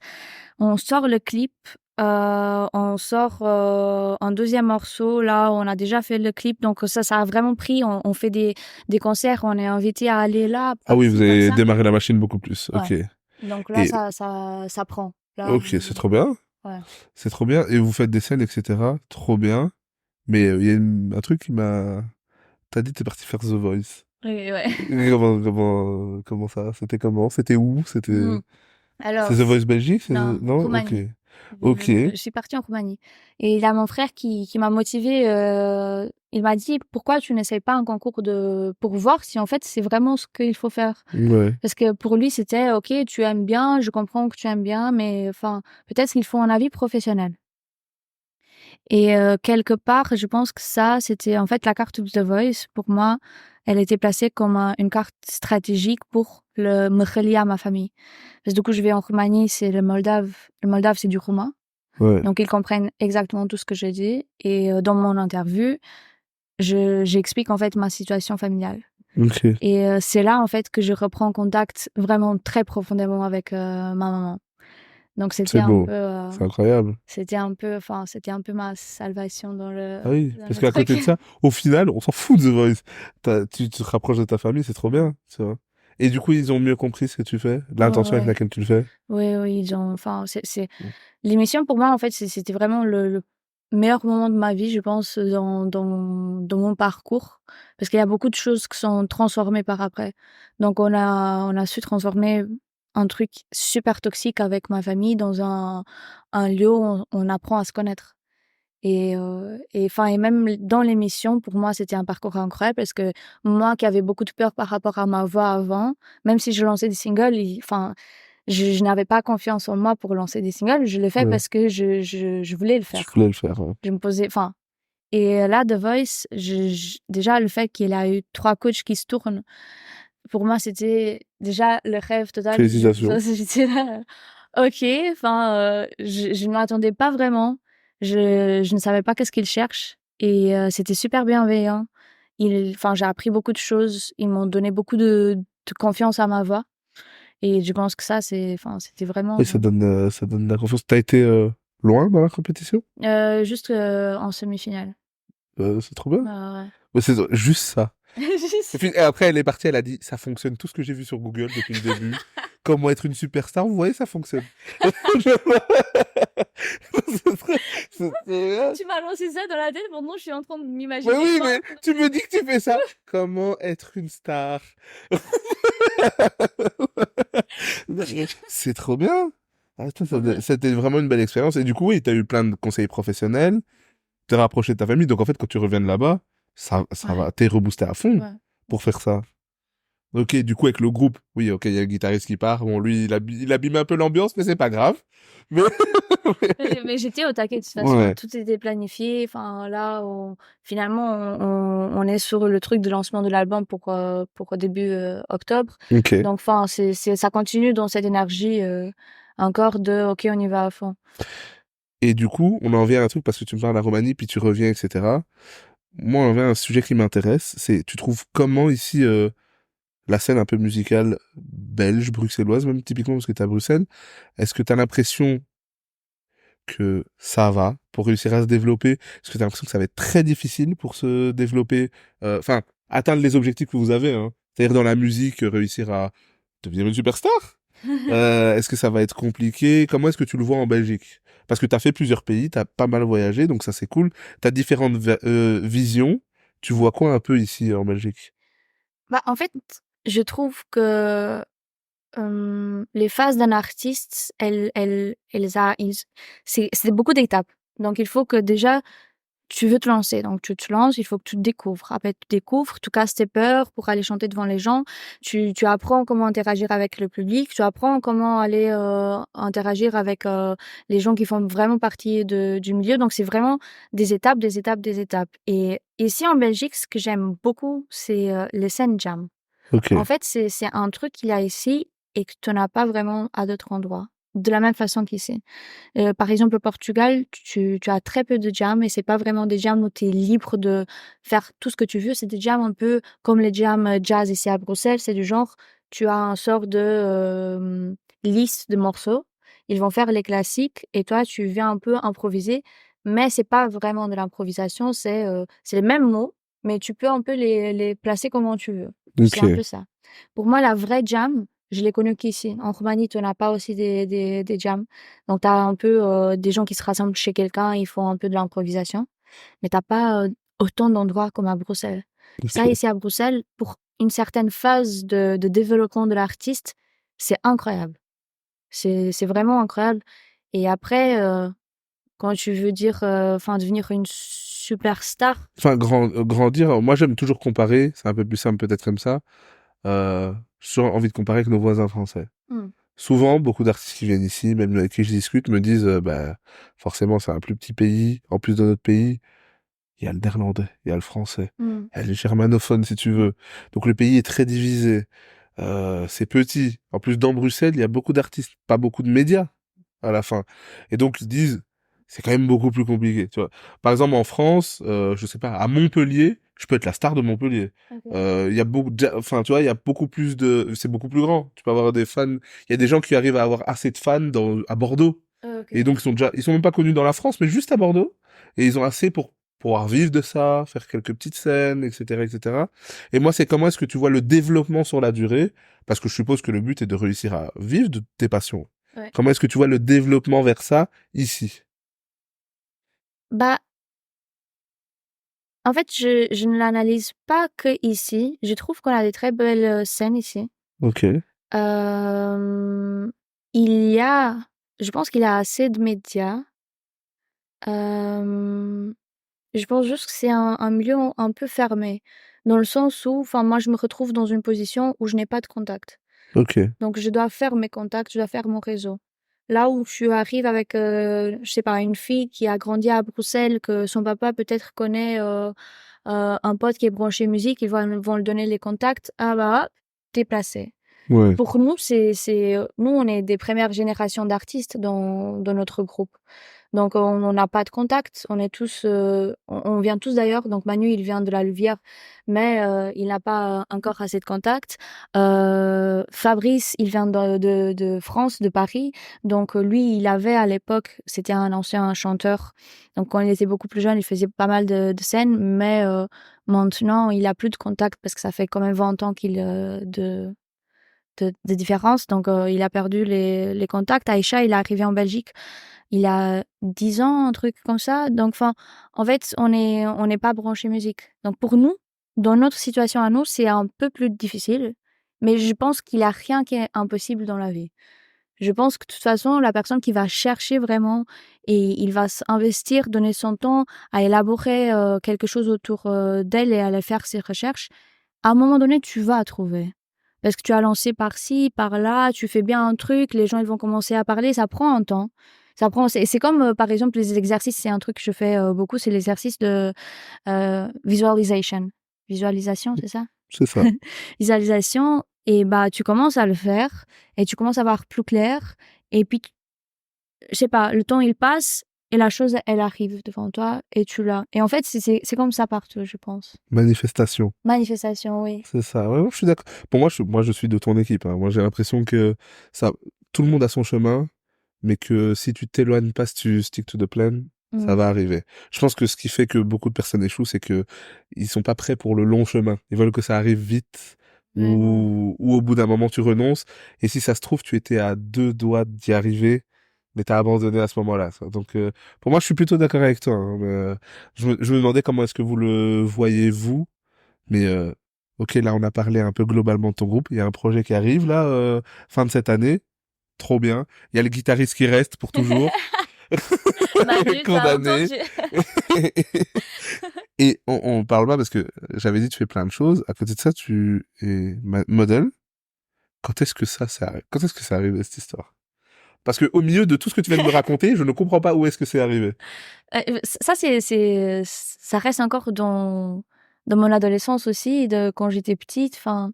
On sort le clip, on sort un deuxième morceau. Là, on a déjà fait le clip, donc ça a vraiment pris. On fait des concerts, on est invité à aller là, Ah oui, vous par-ci, avez par-ça. démarré la machine beaucoup plus. Ouais. Ok. Donc là, Et, ça prend. Là, ok, c'est trop bien. ouais. C'est trop bien. Et vous faites des scènes, etc. Trop bien. Mais il y a un truc qui m'a... T'as dit que t'es parti faire The Voice. Oui, ouais. Et comment ça? C'était comment? C'était où? Hmm. C'est Alors, The Voice Belgique? non, Non? Ok. Roumanie. Ok. Je suis partie en Roumanie. Et il y a mon frère qui m'a motivée. Il m'a dit, pourquoi tu n'essayes pas un concours pour voir si en fait c'est vraiment ce qu'il faut faire. Ouais. Parce que pour lui, c'était, ok, tu aimes bien, je comprends que tu aimes bien, mais enfin, peut-être qu'il faut un avis professionnel. Et quelque part, je pense que ça, c'était en fait la carte de The Voice. Pour moi, elle était placée comme une carte stratégique pour me relier à ma famille. Parce que du coup, je vais en Roumanie, c'est le Moldave. Le Moldave, c'est du roumain. Ouais. Donc, ils comprennent exactement tout ce que je dis. Et dans mon interview, j'explique en fait ma situation familiale. Ok. Et c'est là, en fait, que je reprends contact vraiment très profondément avec ma maman. Donc, C'est beau. C'est incroyable. c'était un peu ma salvation Ah oui. dans Parce le qu'à côté truc. de ça, au final, on s'en fout de The Voice. Tu te rapproches de ta famille, c'est trop bien. Tu vois. Et du coup, ils ont mieux compris ce que tu fais, Ouais, l'intention avec ouais. laquelle tu le fais. Oui, oui, enfin, l'émission pour moi, en fait, c'était vraiment le meilleur moment de ma vie, je pense, dans mon parcours. Parce qu'il y a beaucoup de choses qui sont transformées par après. Donc, on a su transformer un truc super toxique avec ma famille dans un lieu où on apprend à se connaître. Enfin, et même dans l'émission, pour moi, c'était un parcours incroyable parce que moi qui avais beaucoup de peur par rapport à ma voix avant, même si je lançais des singles, enfin, je n'avais pas confiance en moi pour lancer des singles. Je le fais Ouais. parce que je voulais le Tu faire. voulais le faire. Ouais. Je me posais, enfin, et là, The Voice, déjà, le fait qu'il a eu 3 coachs qui se tournent, pour moi, c'était déjà le rêve total. Félicitations. J'étais là, ok, enfin, je ne m'attendais pas vraiment. Je ne savais pas qu'est-ce qu'il cherche. Et c'était super bienveillant. Enfin, j'ai appris beaucoup de choses. Ils m'ont donné beaucoup de confiance à ma voix. Et je pense que ça, enfin, c'était vraiment Oui, ça donne de la confiance. T'as été loin dans la compétition? juste en semi-finale. C'est trop bien. Ouais. Mais c'est juste ça. Et Juste- puis et après, elle est partie, elle a dit, ça fonctionne tout ce que j'ai vu sur Google depuis le début. Comment être une superstar, vous voyez, ça fonctionne. C'est- Tu m'as lancé ça dans la tête, maintenant je suis en train de Mais m'imaginer oui, moi. mais tu me dis que tu fais ça. Comment être une star? C'est trop bien. Ah, putain, c'était vraiment une belle expérience. Et du coup, oui, t'as eu plein de conseils professionnels, t'es rapproché de ta famille. Donc en fait, quand tu reviens de là-bas, ça Ouais, va, t'es reboosté à fond ouais. pour faire ça. Ok, du coup, avec le groupe, oui, ok, il y a le guitariste qui part. Bon, lui, il abîme un peu l'ambiance, mais c'est pas grave. Mais, Mais j'étais au taquet de toute façon. ouais, Tout était planifié. Enfin, là, finalement, on est sur le truc de lancement de l'album pour début octobre. ok. Donc, enfin, ça continue dans cette énergie encore de OK, on y va à fond. Et du coup, on en vient à un truc parce que tu me parles de la Roumanie, puis tu reviens, etc. Moi, on en vient à un sujet qui m'intéresse. C'est, tu trouves comment ici, la scène un peu musicale belge, bruxelloise, même typiquement parce que t'es à Bruxelles, est-ce que t'as l'impression que ça va pour réussir à se développer? Est-ce que t'as l'impression que ça va être très difficile pour se développer, enfin, atteindre les objectifs que vous avez, hein? C'est-à-dire dans la musique, réussir à devenir une superstar? Est-ce que ça va être compliqué? Comment est-ce que tu le vois en Belgique? Parce que t'as fait plusieurs pays, t'as pas mal voyagé, donc ça c'est cool. T'as différentes visions. Tu vois quoi un peu ici en Belgique? Bah, en fait, je trouve que les phases d'un artiste, c'est beaucoup d'étapes. Donc, il faut que déjà tu veux te lancer. Donc, tu te lances, il faut que tu te découvres. Après, tu découvres, tu casses tes peurs pour aller chanter devant les gens. Tu apprends comment interagir avec le public. Tu apprends comment aller interagir avec les gens qui font vraiment partie du milieu. Donc, c'est vraiment des étapes, des étapes, des étapes. Et ici, en Belgique, ce que j'aime beaucoup, c'est les scènes jam. Ok. En fait, c'est un truc qu'il y a ici et que tu n'as pas vraiment à d'autres endroits. De la même façon qu'ici. Par exemple, au Portugal, tu as très peu de jams et c'est pas vraiment des jams où tu es libre de faire tout ce que tu veux. C'est des jams un peu comme les jams jazz ici à Bruxelles. C'est du genre, tu as un sort de liste de morceaux. Ils vont faire les classiques et toi, tu viens un peu improviser. Mais c'est pas vraiment de l'improvisation. C'est les mêmes mots, mais tu peux un peu les placer comment tu veux. C'est un Ok. peu ça. Pour moi, la vraie jam, je l'ai connue qu'ici. En Roumanie, tu n'as pas aussi des jams. Donc, tu as un peu des gens qui se rassemblent chez quelqu'un, ils font un peu de l'improvisation, mais t'as pas autant d'endroits comme à Bruxelles. Ça, Ok. ici à Bruxelles, pour une certaine phase de développement de l'artiste, c'est incroyable. C'est vraiment incroyable. Et après, quand tu veux dire, enfin, devenir une superstar, Enfin, grandir. Moi, j'aime toujours comparer. C'est un peu plus simple peut-être comme ça. J'ai toujours envie de comparer avec nos voisins français. hmm, Souvent, beaucoup d'artistes qui viennent ici, même avec qui je discute, me disent, bah, forcément, c'est un plus petit pays. En plus de notre pays, il y a le néerlandais, il y a le français, hmm, il y a les germanophones, si tu veux. Donc le pays est très divisé. C'est petit. En plus, dans Bruxelles, il y a beaucoup d'artistes, pas beaucoup de médias à la fin. Et donc, ils se disent, c'est quand même beaucoup plus compliqué, tu vois. Par exemple, en France, je sais pas, à Montpellier, je peux être la star de Montpellier. ok. Il y a enfin, tu vois, il y a beaucoup plus c'est beaucoup plus grand. Tu peux avoir des fans. Il y a des gens qui arrivent à avoir assez de fans à Bordeaux. Et Ok. donc, ils sont même pas connus dans la France, mais juste à Bordeaux. Et ils ont assez pour pouvoir vivre de ça, faire quelques petites scènes, etc., etc. Et moi, c'est comment est-ce que tu vois le développement sur la durée? Parce que je suppose que le but est de réussir à vivre de tes passions. Ouais. Comment est-ce que tu vois le développement vers ça ici? Bah, en fait, je ne l'analyse pas que ici. Je trouve qu'on a des très belles scènes ici. Ok, Euh, il y a, je pense qu'il y a assez de médias. Euh, je pense juste que c'est un milieu un peu fermé, dans le sens où, enfin, moi, je me retrouve dans une position où je n'ai pas de contact. ok, Donc, je dois faire mes contacts, je dois faire mon réseau. Là où tu arrives avec, je sais pas, une fille qui a grandi à Bruxelles, que son papa peut-être connaît un pote qui est branché musique, vont lui donner les contacts. Ah bah, t'es placé. ouais, Pour nous, nous, on est des premières générations d'artistes dans notre groupe. Donc, on n'a pas de contact. On est tous, on vient tous d'ailleurs. Donc, Manu, il vient de la Louvière, mais il n'a pas encore assez de contacts. Fabrice, il vient de France, de Paris. Donc, lui, il avait à l'époque, c'était un ancien chanteur. Donc, quand il était beaucoup plus jeune, il faisait pas mal de scènes, mais maintenant, il a plus de contact parce que ça fait quand même 20 ans de différence. Donc, il a perdu les contacts. Aïcha, il est arrivé en Belgique. Il a 10 ans, un truc comme ça. Donc, enfin, en fait, on n'est pas branché musique. Donc, pour nous, dans notre situation à nous, c'est un peu plus difficile. Mais je pense qu'il n'y a rien qui est impossible dans la vie. Je pense que de toute façon, la personne qui va chercher vraiment et il va s'investir, donner son temps à élaborer quelque chose autour d'elle et à aller faire ses recherches, à un moment donné, tu vas trouver. Parce que tu as lancé par-ci, par-là, tu fais bien un truc, les gens ils vont commencer à parler, ça prend un temps. C'est comme par exemple les exercices, c'est un truc que je fais beaucoup, c'est l'exercice de visualization. Visualisation, c'est ça? c'est ça. Visualisation, et bah tu commences à le faire et tu commences à voir plus clair et puis je sais pas, le temps il passe et la chose elle arrive devant toi et tu l'as. Et en fait, c'est comme ça partout, je pense. Manifestation. Manifestation, oui. C'est ça. Ouais, ouais, je suis d'accord. Pour moi, moi, je suis de ton équipe, hein. Moi, j'ai l'impression que ça, tout le monde a son chemin, mais que si tu t'éloignes pas, si tu stick to the plan, ça Mm. va arriver. Je pense que ce qui fait que beaucoup de personnes échouent, c'est que ils sont pas prêts pour le long chemin. Ils veulent que ça arrive vite, Vraiment. ou au bout d'un moment tu renonces. Et si ça se trouve, tu étais à deux doigts d'y arriver, mais t'as abandonné à ce moment-là, quoi. Donc, pour moi, je suis plutôt d'accord avec toi, hein, mais, je me demandais comment est-ce que vous le voyez vous, mais ok, là, on a parlé un peu globalement de ton groupe. Il y a un projet qui arrive là, fin de cette année. Trop bien. Il y a le guitariste qui reste pour toujours. Manu, t'as condamné. entendu? Et on parle pas parce que j'avais dit tu fais plein de choses. À côté de ça, tu es modèle. Quand est-ce que quand est-ce que c'est arrivé cette histoire? Parce que au milieu de tout ce que tu viens de me raconter, je ne comprends pas où est-ce que c'est arrivé. Ça, ça reste encore dans mon adolescence aussi, de quand j'étais petite. Enfin,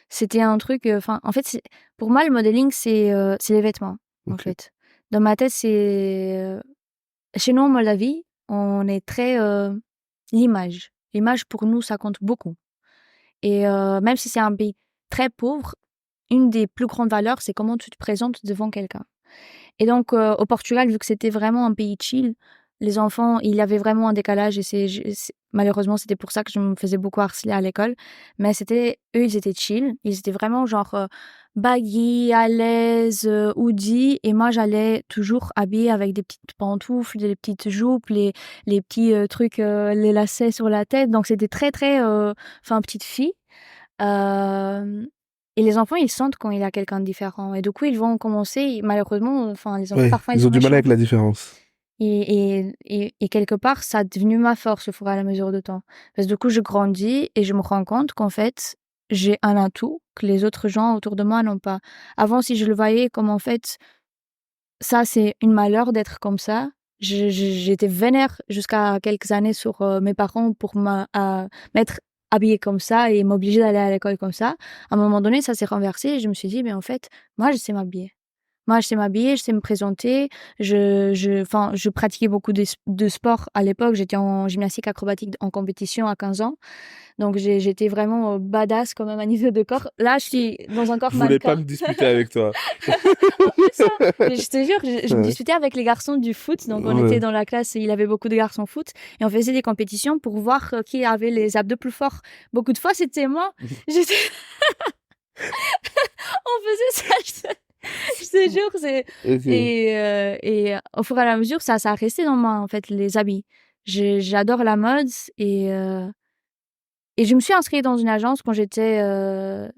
c'était un truc. Enfin, en fait, pour moi, le modeling, c'est les vêtements. En Ok, fait, dans ma tête, chez nous en Moldavie, on est très l'image. L'image pour nous, ça compte beaucoup. Et même si c'est un pays très pauvre, une des plus grandes valeurs, c'est comment tu te présentes devant quelqu'un. Et donc, au Portugal, vu que c'était vraiment un pays chill, les enfants, il y avait vraiment un décalage et malheureusement, c'était pour ça que je me faisais beaucoup harceler à l'école. Mais eux, ils étaient chill. Ils étaient vraiment genre baggy, à l'aise, hoodie. Et moi, j'allais toujours habillée avec des petites pantoufles, des petites joupes, les petits trucs, les lacets sur la tête. Donc, c'était très, très, enfin, petite fille. Euh, et les enfants, ils sentent quand il y a quelqu'un de différent. Et du coup, ils vont commencer, malheureusement, enfin, les enfants, ouais, parfois, ils ils ont sont du mal méchants. avec la différence. Et quelque part, ça a devenu ma force au fur et à la mesure du temps. Parce que du coup, je grandis et je me rends compte qu'en fait, j'ai un atout que les autres gens autour de moi n'ont pas. Avant, si je le voyais comme en fait, ça, c'est une malheur d'être comme ça. J'étais vénère jusqu'à quelques années sur mes parents pour m'être habillée comme ça et m'obliger d'aller à l'école comme ça. À un moment donné, ça s'est renversé et je me suis dit, mais en fait, moi, je sais m'habiller. Moi, je sais m'habiller, je sais me présenter. Enfin, je pratiquais beaucoup de sport à l'époque. J'étais en gymnastique acrobatique en compétition à 15 ans. Donc, j'étais vraiment badass comme un niveau de corps. Là, je suis dans un corps Je voulais pas mannequin. me disputer avec toi. En plus, ça, mais je te jure, je me Ouais. disputais avec les garçons du foot. Donc, on était Ouais. dans la classe, il y avait beaucoup de garçons foot. Et on faisait des compétitions pour voir qui avait les abdos plus forts. Beaucoup de fois, c'était moi. J'étais... On faisait ça, je te jure. Ok. Et au fur et à mesure, ça a resté dans moi, en fait, les habits. J'adore la mode et je me suis inscrite dans une agence quand j'étais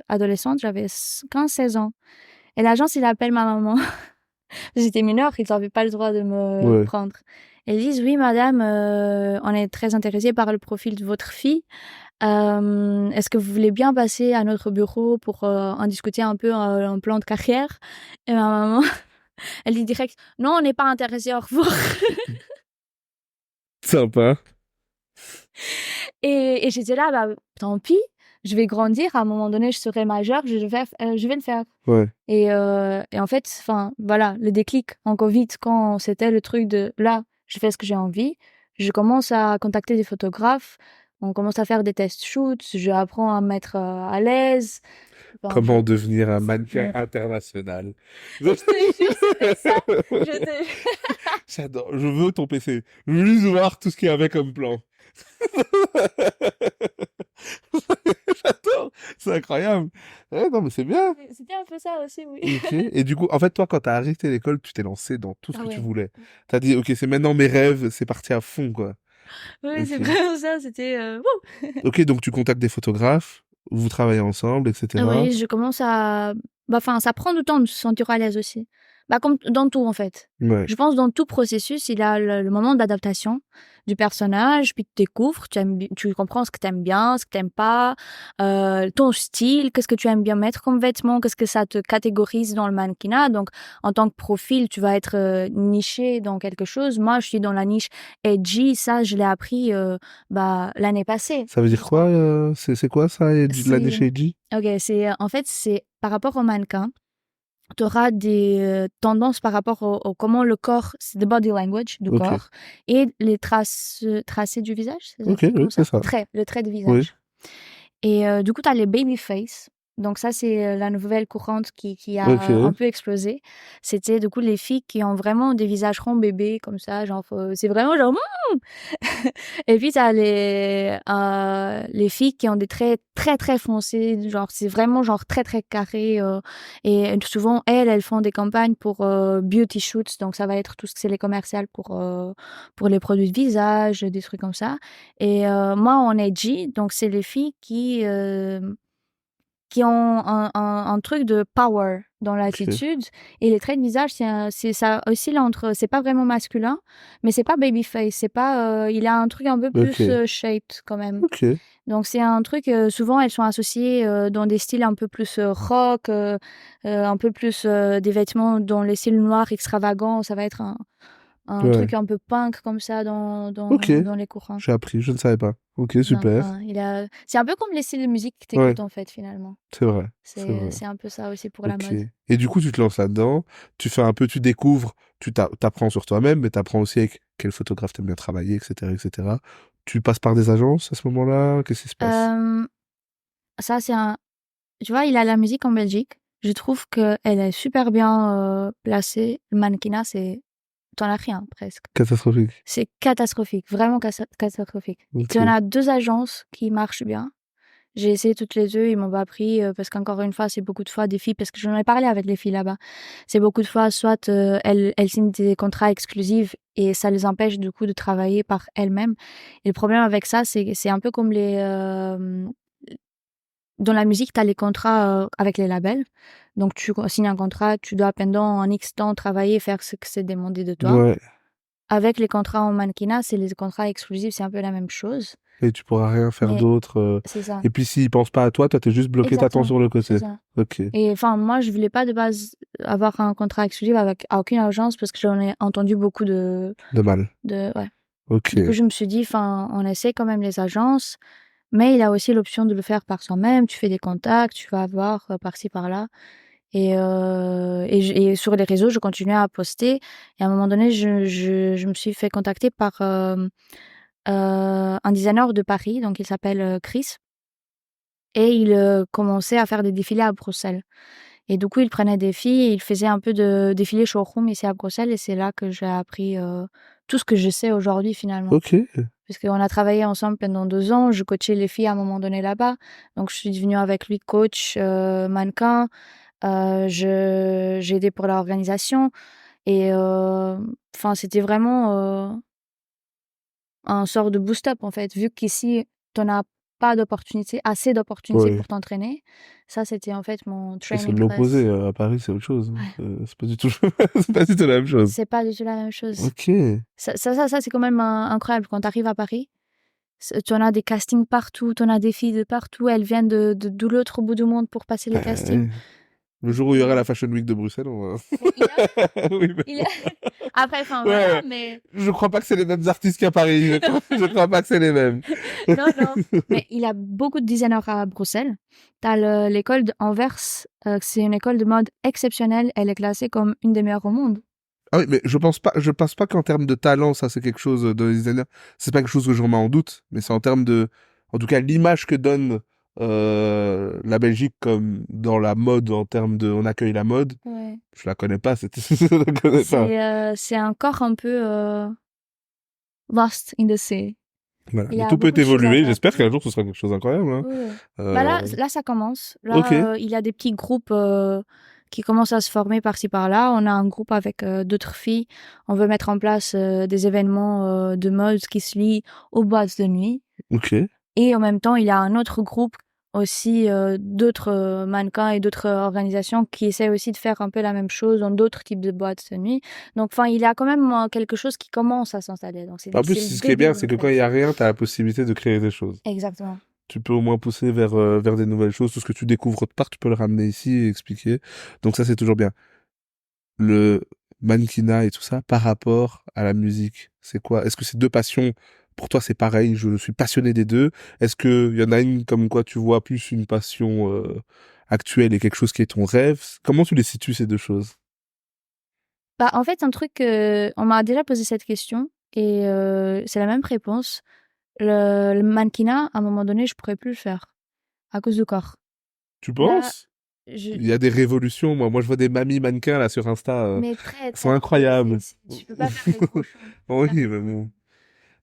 adolescente. J'avais 15-16 ans. Et l'agence, il appelle ma maman. J'étais mineure, ils n'avaient pas le droit de me Ouais. prendre. Ils disent, oui, madame, on est très intéressé par le profil de votre fille. Est-ce que vous voulez bien passer à notre bureau pour en discuter un peu un plan de carrière? Et ma maman, elle dit direct, non, on n'est pas intéressé, au revoir. Sympa. Et j'étais là, bah, tant pis, je vais grandir, à un moment donné, je serai majeure, je vais le faire. Ouais. Et en fait, enfin, voilà, le déclic en Covid, quand c'était le truc de là, je fais ce que j'ai envie, je commence à contacter des photographes, on commence à faire des tests shoots, je apprends à me mettre à l'aise. Enfin, Comment devenir un mannequin international. je te jure, c'était ça. Je te... J'adore. Je veux ton PC. Je veux juste voir tout ce qu'il y avait comme plan. J'adore. C'est incroyable. Ouais, non, mais c'est bien. C'était un peu ça aussi, oui. Ok. Et du coup, en fait, toi, quand t'as arrêté l'école, tu t'es lancé dans tout ce Ah que tu ouais. voulais. T'as dit, ok, c'est maintenant mes rêves, c'est parti à fond, quoi. Oui, c'est Ok. vraiment ça, c'était... wouh. Ok, donc tu contactes des photographes, vous travaillez ensemble, Ah etc. oui, je commence à... Bah, enfin, ça prend du temps de se sentir à l'aise aussi. Bah, comme dans tout, en fait. Ouais. Je pense dans tout processus, il y a le moment d'adaptation du personnage, puis tu découvres, tu comprends ce que tu aimes bien, ce que tu n'aimes pas, ton style, qu'est-ce que tu aimes bien mettre comme vêtement, qu'est-ce que ça te catégorise dans le mannequinat. Donc, en tant que profil, tu vas être niché dans quelque chose. Moi, je suis dans la niche edgy, ça, je l'ai appris bah, l'année passée. Ça veut dire quoi c'est quoi ça, la C'est niche Eiji? Ok, en fait, c'est par rapport au mannequin, tu auras des tendances par rapport au comment le corps, c'est the body language du Ok. corps, et les tracés du visage, c'est ça? Ok, oui, Comment c'est ça? ça. Le trait de Oui. visage. Et du coup, tu as les baby face. Donc ça, c'est la nouvelle courante qui a un Ok. peu explosé. C'était du coup les filles qui ont vraiment des visages ronds bébés comme ça, genre c'est vraiment genre et puis, t'as les filles qui ont des traits très, très foncés. Genre, c'est vraiment genre très, très carré. Et souvent, elles font des campagnes pour beauty shoots. Donc, ça va être tout ce que c'est les commerciales pour les produits de visage, des trucs comme ça. Et moi, en edgy, donc c'est les filles qui ont un truc de power dans l'attitude. Et les traits de visage, c'est ça oscille entre, c'est pas vraiment masculin, mais c'est pas babyface, c'est pas, il a un truc un peu plus shaped quand même. Donc c'est un truc, souvent elles sont associées dans des styles un peu plus rock, un peu plus des vêtements dans les styles noirs extravagants. Ça va être un truc un peu punk comme ça dans les courants. J'ai appris, je ne savais pas. Ok, super. C'est un peu comme les styles de musique que t'écoutes en fait finalement. C'est vrai. C'est un peu ça aussi pour la mode. Et du coup, tu te lances là-dedans, tu fais un peu, tu découvres, tu t'apprends sur toi-même, mais t'apprends aussi avec quel photographe t'aimes bien travailler, etc., etc. Tu passes par des agences à ce moment-là? Qu'est-ce qui se passe? Ça, tu vois, il a la musique en Belgique. Je trouve qu'elle est super bien placée. Le mannequinat, t'en as rien presque. Catastrophique. C'est catastrophique, vraiment catastrophique. Tu en as 2 agences qui marchent bien. J'ai essayé toutes les 2, ils m'ont pas pris parce qu'encore une fois, c'est beaucoup de fois des filles, parce que j'en ai parlé avec les filles là-bas. C'est beaucoup de fois, soit elles signent des contrats exclusifs et ça les empêche du coup de travailler par elles-mêmes. Et le problème avec ça, c'est un peu comme dans la musique, tu as les contrats avec les labels. Donc, tu signes un contrat, tu dois pendant un X temps travailler, faire ce que c'est demandé de toi. Ouais. Avec les contrats en mannequinat, c'est les contrats exclusifs, c'est un peu la même chose. Et tu pourras rien faire d'autre. C'est ça. Et puis s'ils pensent pas à toi, toi t'es juste bloqué, t'attends sur le côté. C'est ça. Ok. Et enfin, moi, je voulais pas de base avoir un contrat exclusif avec aucune agence parce que j'en ai entendu beaucoup de mal. Ouais. Ok. Du coup, je me suis dit, enfin, on essaie quand même les agences, mais il a aussi l'option de le faire par soi-même. Tu fais des contacts, tu vas avoir par-ci, par-là. Et sur les réseaux, je continuais à poster. Et à un moment donné, je me suis fait contacter par un designer de Paris, donc il s'appelle Chris. Et il commençait à faire des défilés à Bruxelles. Et du coup, il prenait des filles et il faisait un peu de défilés showroom ici à Bruxelles. Et c'est là que j'ai appris tout ce que je sais aujourd'hui finalement. Ok. Parce qu'on a travaillé ensemble pendant 2 ans. Je coachais les filles à un moment donné là-bas. Donc, je suis devenue avec lui coach, mannequin. J'ai aidé pour l'organisation. Et enfin, c'était vraiment un sort de boost-up en fait. Vu qu'ici, t'en as pas assez d'opportunités pour t'entraîner. Ça, c'était en fait mon training. C'est de l'opposé. À Paris, c'est autre chose. Ouais. C'est pas du tout, c'est pas du tout la même chose. C'est pas du tout la même chose. Ok. Ça c'est quand même incroyable quand t'arrives à Paris. Tu en as des castings partout, tu en as des filles de partout. Elles viennent de l'autre bout du monde pour passer les castings. Le jour où il y aura la Fashion Week de Bruxelles, on va... Après, enfin, voilà, mais... Je crois pas que c'est les mêmes artistes qu'à Paris. Je crois pas que c'est les mêmes. Non. Mais il a beaucoup de designers à Bruxelles. T'as l'école d'Anvers. C'est une école de mode exceptionnelle. Elle est classée comme une des meilleures au monde. Ah oui, mais je pense pas qu'en termes de talent, ça c'est quelque chose de designer. C'est pas quelque chose que je remets en doute, mais c'est en termes de, en tout cas, l'image que donne la Belgique comme dans la mode, en termes de, on accueille la mode. Ouais. Je la connais pas, je la connais pas. C'est encore un peu lost in the sea. Voilà. Mais tout peut évoluer. J'espère qu'un jour ce sera quelque chose d'incroyable. Hein. Ouais. Bah là, ça commence. Là, il y a des petits groupes qui commencent à se former par-ci par-là. On a un groupe avec d'autres filles. On veut mettre en place des événements de mode qui se lient aux boîtes de nuit. Ok. Et en même temps, il y a un autre groupe aussi d'autres mannequins et d'autres organisations qui essaient aussi de faire un peu la même chose dans d'autres types de boîtes de nuit. Donc, enfin, il y a quand même quelque chose qui commence à s'installer. Donc, en plus, ce qui est bien, c'est que quand il y a rien, tu as la possibilité de créer des choses. Exactement. Tu peux au moins pousser vers des nouvelles choses. Tout ce que tu découvres autre part, tu peux le ramener ici et expliquer. Donc ça, c'est toujours bien. Le mannequinat et tout ça, par rapport à la musique, c'est quoi? Est-ce que c'est deux passions? Pour toi, c'est pareil, je suis passionné des deux. Est-ce qu'il y en a une comme quoi tu vois plus une passion actuelle et quelque chose qui est ton rêve? Comment tu les situes, ces deux choses? Bah, en fait, un truc, on m'a déjà posé cette question et c'est la même réponse. Le mannequinat, à un moment donné, je pourrais plus le faire à cause du corps. Tu penses? Il y a des révolutions. Moi, je vois des mamies mannequins là sur Insta. Mais très, sont incroyables. Tu peux pas faire les cochons. Oui, mais bon.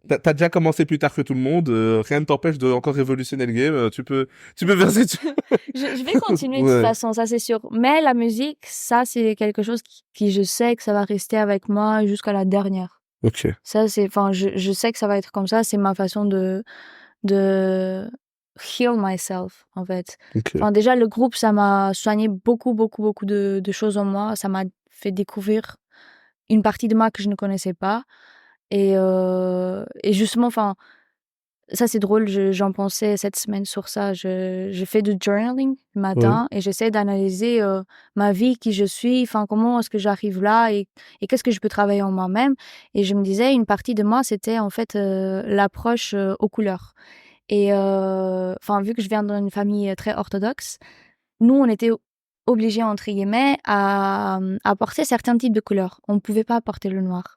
T'as déjà commencé plus tard que tout le monde. Rien ne t'empêche de encore révolutionner le game. Tu peux verser. Je vais continuer de toute façon, ça c'est sûr. Mais la musique, ça c'est quelque chose qui je sais que ça va rester avec moi jusqu'à la dernière. Ok. Ça c'est, enfin, je sais que ça va être comme ça. C'est ma façon de heal myself, en fait. Ok. Enfin, déjà, le groupe, ça m'a soigné beaucoup, beaucoup, beaucoup de choses en moi. Ça m'a fait découvrir une partie de moi que je ne connaissais pas. Et justement, enfin, ça, c'est drôle, j'en pensais cette semaine sur ça. Je fais du journaling le Ouais. matin et j'essaie d'analyser ma vie, qui je suis, enfin, comment est-ce que j'arrive là et qu'est-ce que je peux travailler en moi-même. Et je me disais, une partie de moi, c'était en fait l'approche aux couleurs. Et enfin, vu que je viens d'une famille très orthodoxe, nous, on était obligés, entre guillemets, à porter certains types de couleurs. On ne pouvait pas porter le noir.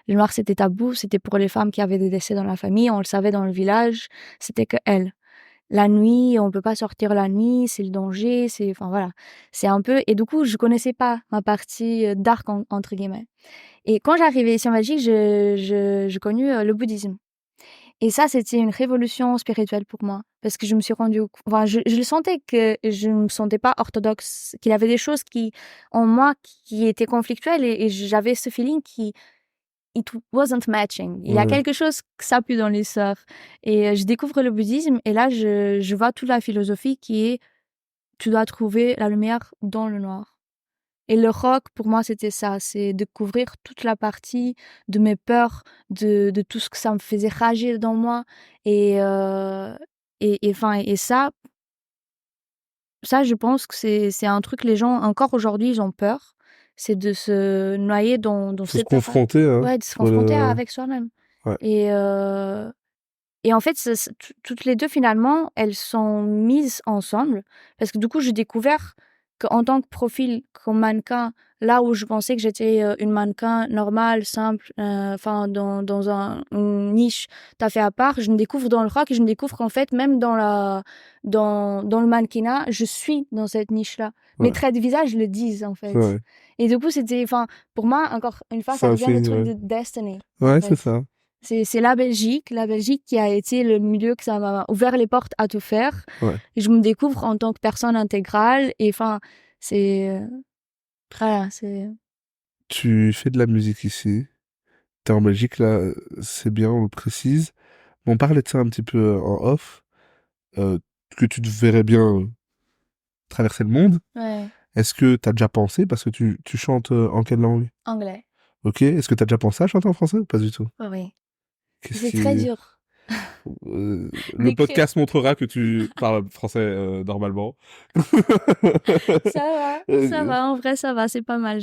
Le noir, c'était tabou, c'était pour les femmes qui avaient des décès dans la famille, on le savait dans le village, c'était que elles. La nuit, on peut pas sortir la nuit, c'est le danger, c'est, enfin voilà. C'est un peu, et du coup, je connaissais pas ma partie dark, entre guillemets. Et quand j'arrivais ici en Belgique, j'ai connu le bouddhisme. Et ça, c'était une révolution spirituelle pour moi. Parce que je me suis rendue, enfin, je le sentais que je ne me sentais pas orthodoxe, qu'il y avait des choses en moi, qui étaient conflictuelles et j'avais ce feeling qui, it wasn't matching. Il y a Ouais. quelque chose que ça pue dans l'histoire. Et je découvre le bouddhisme et là, je vois toute la philosophie qui est tu dois trouver la lumière dans le noir. Et le rock, pour moi, c'était ça. C'est découvrir toute la partie de mes peurs, de tout ce que ça me faisait rager dans moi. Et, enfin, et ça, je pense que c'est un truc, les gens, encore aujourd'hui, ils ont peur. C'est de se noyer dans Faut se cette confronter, hein, ouais, de se pour confronter le... avec soi-même. Ouais. Et, en fait, toutes les deux, finalement, elles sont mises ensemble. Parce que du coup, j'ai découvert qu'en tant que profil, comme mannequin, là où je pensais que j'étais une mannequin normale, simple, enfin, une niche tout à fait à part, je me découvre dans le rock et je me découvre qu'en fait, même dans le mannequinat, je suis dans cette niche-là. Mes Ouais. traits de visage le disent, en fait. Ouais. Et du coup, c'était, enfin, pour moi, encore une fois, C'est ça un revient le signe, truc ouais. de destiny, en Ouais, c'est fait. ça. C'est la Belgique qui a été le milieu que ça m'a ouvert les portes à tout faire. Ouais. Et je me découvre en tant que personne intégrale. Et enfin, c'est, voilà, c'est, Tu fais de la musique ici. T'es en Belgique, là, c'est bien, on le précise. On parlait de ça un petit peu en off, euh, que tu te verrais bien traverser le monde. ouais, Est-ce que t'as déjà pensé, parce que tu chantes en quelle langue? anglais. Ok, est-ce que t'as déjà pensé à chanter en français ou pas du tout? Oui. Qu'est-ce C'est très qui... dur Le d'écrire. podcast montrera que tu parles français normalement. Ça Euh, va, en vrai, ça va, c'est pas mal.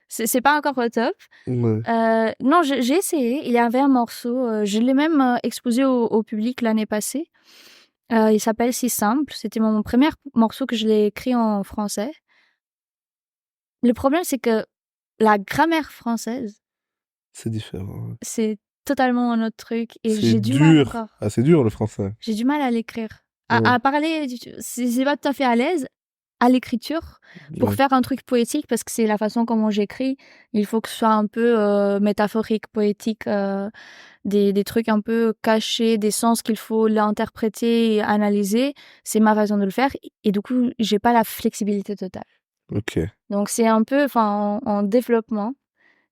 C'est pas encore au top. ouais. Non, j'ai essayé. Il y avait un morceau, je l'ai même exposé au public l'année passée. Il s'appelle Si Simple. C'était mon premier morceau que je l'ai écrit en français. Le problème, c'est que la grammaire française, C'est différent. Ouais. c'est totalement un autre truc et C'est j'ai du mal dur. encore. Ah, c'est dur le français. J'ai du mal à l'écrire. Ouais. À parler, c'est pas tout à fait à l'aise à l'écriture pour Ouais. faire un truc poétique parce que c'est la façon comment j'écris. Il faut que ce soit un peu métaphorique, poétique, des trucs un peu cachés, des sens qu'il faut l'interpréter et analyser. C'est ma façon de le faire et du coup, j'ai pas la flexibilité totale. Ok. Donc c'est un peu, enfin, en développement.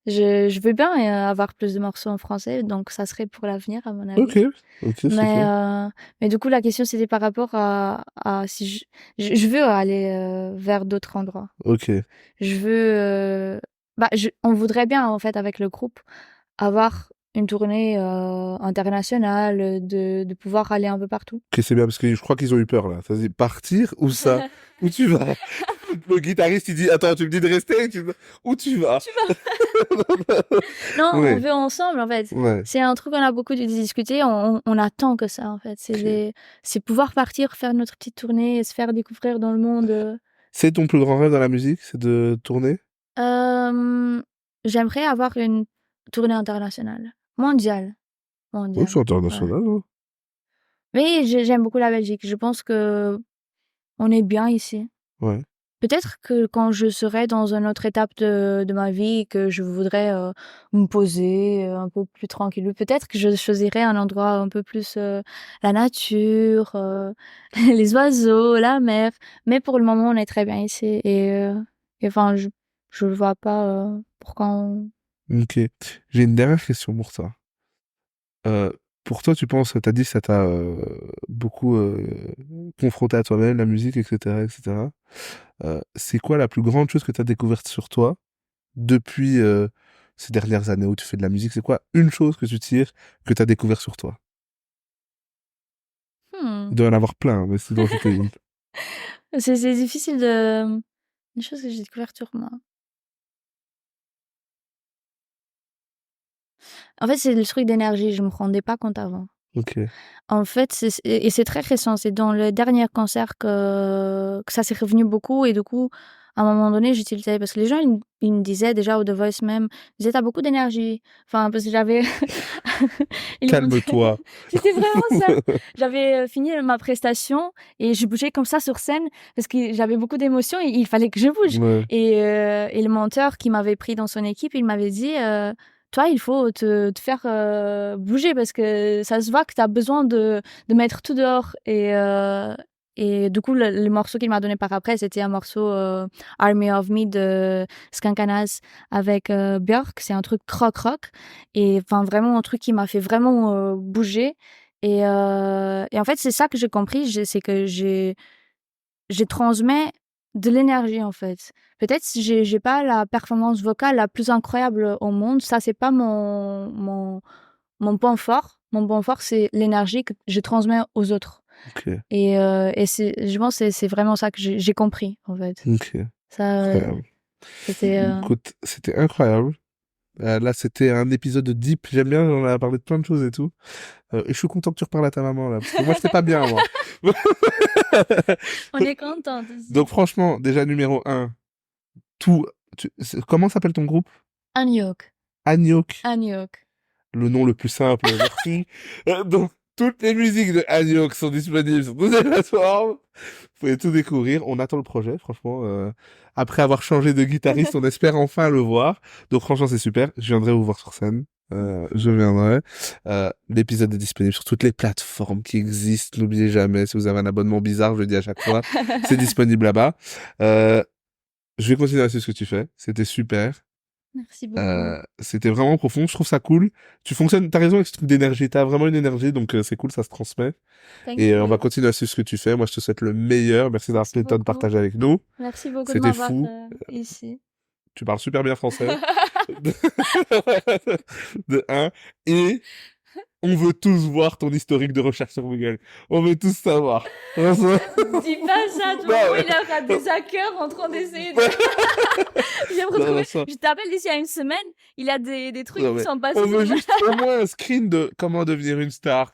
Je veux bien avoir plus de morceaux en français, donc ça serait pour l'avenir, à mon Ok. avis. Ok, Mais, super. mais du coup, la question, c'était par rapport à si je veux aller vers d'autres endroits. Ok. Je veux, on voudrait bien, en fait, avec le groupe, avoir une tournée internationale, de pouvoir aller un peu partout. Ok, c'est bien parce que je crois qu'ils ont eu peur là. Ça dit partir ou ça? Où tu vas? Le guitariste il dit attends, tu me dis de rester? Où tu vas? Non, on Ouais. veut ensemble, en fait. Ouais. C'est un truc qu'on a beaucoup discuté. On attend que ça, en fait. Ok. C'est pouvoir partir, faire notre petite tournée et se faire découvrir dans le monde. C'est ton plus grand rêve dans la musique, c'est de tourner? Euh, J'aimerais avoir une tournée internationale. Mondiale. Oui, Mondiale. c'est Ouais. international, hein. Mais j'aime beaucoup la Belgique. Je pense que on est bien ici. Ouais. Peut-être que quand je serai dans une autre étape de ma vie, que je voudrais me poser un peu plus tranquille, peut-être que je choisirais un endroit un peu plus la nature, les oiseaux, la mer. Mais pour le moment, on est très bien ici. Et enfin, je ne vois pas pourquoi on... Ok. J'ai une dernière question pour toi. Pour toi, tu penses, t'as dit, ça t'a beaucoup confronté à toi-même, la musique, etc., etc. C'est quoi la plus grande chose que t'as découverte sur toi depuis ces dernières années où tu fais de la musique? C'est quoi une chose que tu tires que t'as découvert sur toi? Hmm. Il doit y en avoir plein, mais c'est dans citer une. C'est difficile de... Une chose que j'ai découverte sur moi. En fait, c'est le truc d'énergie. Je me rendais pas compte avant. Ok. En fait, et c'est très récent. C'est dans le dernier concert que ça s'est revenu beaucoup. Et du coup, à un moment donné, j'utilisais... Parce que les gens, ils me disaient déjà au The Voice même, ils disaient, t'as beaucoup d'énergie. Enfin, parce que j'avais... Ils m'ont dit- Calme-toi. C'était vraiment ça. J'avais fini ma prestation et je bougeais comme ça sur scène parce que j'avais beaucoup d'émotions et il fallait que je bouge. Ouais. Et le monteur qui m'avait pris dans son équipe, il m'avait dit... toi, il faut te faire bouger parce que ça se voit que tu as besoin de mettre tout dehors. Et du coup, le morceau qu'il m'a donné par après, c'était un morceau Army of Me de Skankanas avec Björk. C'est un truc rock. Et enfin, vraiment un truc qui m'a fait vraiment bouger. Et en fait, c'est ça que j'ai compris, c'est que j'ai transmets de l'énergie en fait. Peut-être si j'ai pas la performance vocale la plus incroyable au monde, ça c'est pas mon point fort. Mon point fort c'est l'énergie que je transmets aux autres. Ok. Et je pense que c'est vraiment ça que j'ai compris en fait. Ok. Ça Incroyable. c'était Écoute, c'était incroyable. Là, c'était un épisode de Deep. J'aime bien, on a parlé de plein de choses et tout. Et je suis content que tu reparles à ta maman, là. Parce que moi, j'étais pas bien, moi. on est contente. Donc, franchement, déjà, numéro un, tout. Comment s'appelle ton groupe? Anyok. Anyok. Anyok. Le nom le plus simple, merci. Donc, toutes les musiques de Anyok sont disponibles sur toutes les plateformes. Vous pouvez tout découvrir. On attend le projet, franchement. Après avoir changé de guitariste, on espère enfin le voir. Donc, franchement, c'est super. Je viendrai vous voir sur scène. Je viendrai. L'épisode est disponible sur toutes les plateformes qui existent. N'oubliez jamais, si vous avez un abonnement bizarre, je le dis à chaque fois, c'est disponible là-bas. Je vais continuer à suivre ce que tu fais. C'était super. Merci beaucoup. C'était vraiment profond, je trouve ça cool. Tu fonctionnes, t'as raison avec ce truc d'énergie, t'as vraiment une énergie, donc c'est cool, ça se transmet. Thank Et you. on va continuer à suivre ce que tu fais. Moi, je te souhaite le meilleur. Merci d'avoir Merci pris le temps de beaucoup. partager avec nous. Merci beaucoup de C'était m'avoir fou. ici. Tu parles super bien français. De un. Et on veut tous voir ton historique de recherche sur Google. On veut tous savoir. Dis pas ça, tout le Non, monde, mais- il aura des hackers en train d'essayer de... J'ai Non, retrouvé... ça- Je t'appelle d'ici à une semaine, il a des trucs Non, qui mais sont passés on sur veut moi. juste au moins un screen de comment devenir une star,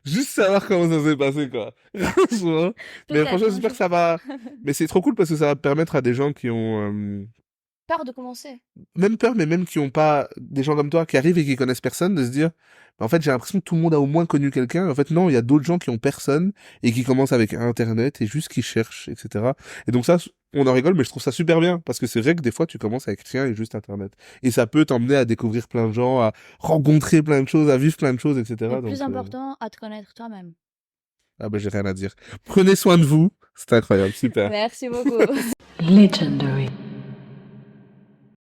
juste savoir comment ça s'est passé, quoi. Franchement. Mais Peut-être franchement, un j'espère jour. que ça va. Mais c'est trop cool parce que ça va permettre à des gens qui ont Peur de commencer. même peur, mais même qui ont pas des gens comme toi qui arrivent et qui connaissent personne, de se dire, bah, en fait, j'ai l'impression que tout le monde a au moins connu quelqu'un. En fait, non, il y a d'autres gens qui ont personne et qui commencent avec Internet et juste qui cherchent, etc. Et donc ça, on en rigole, mais je trouve ça super bien parce que c'est vrai que des fois, tu commences avec rien et juste Internet. Et ça peut t'emmener à découvrir plein de gens, à rencontrer plein de choses, à vivre plein de choses, etc. Le Donc, plus important, à te connaître toi-même. ah bah, j'ai rien à dire. Prenez soin de vous. C'est incroyable, super. Merci beaucoup. Legendary.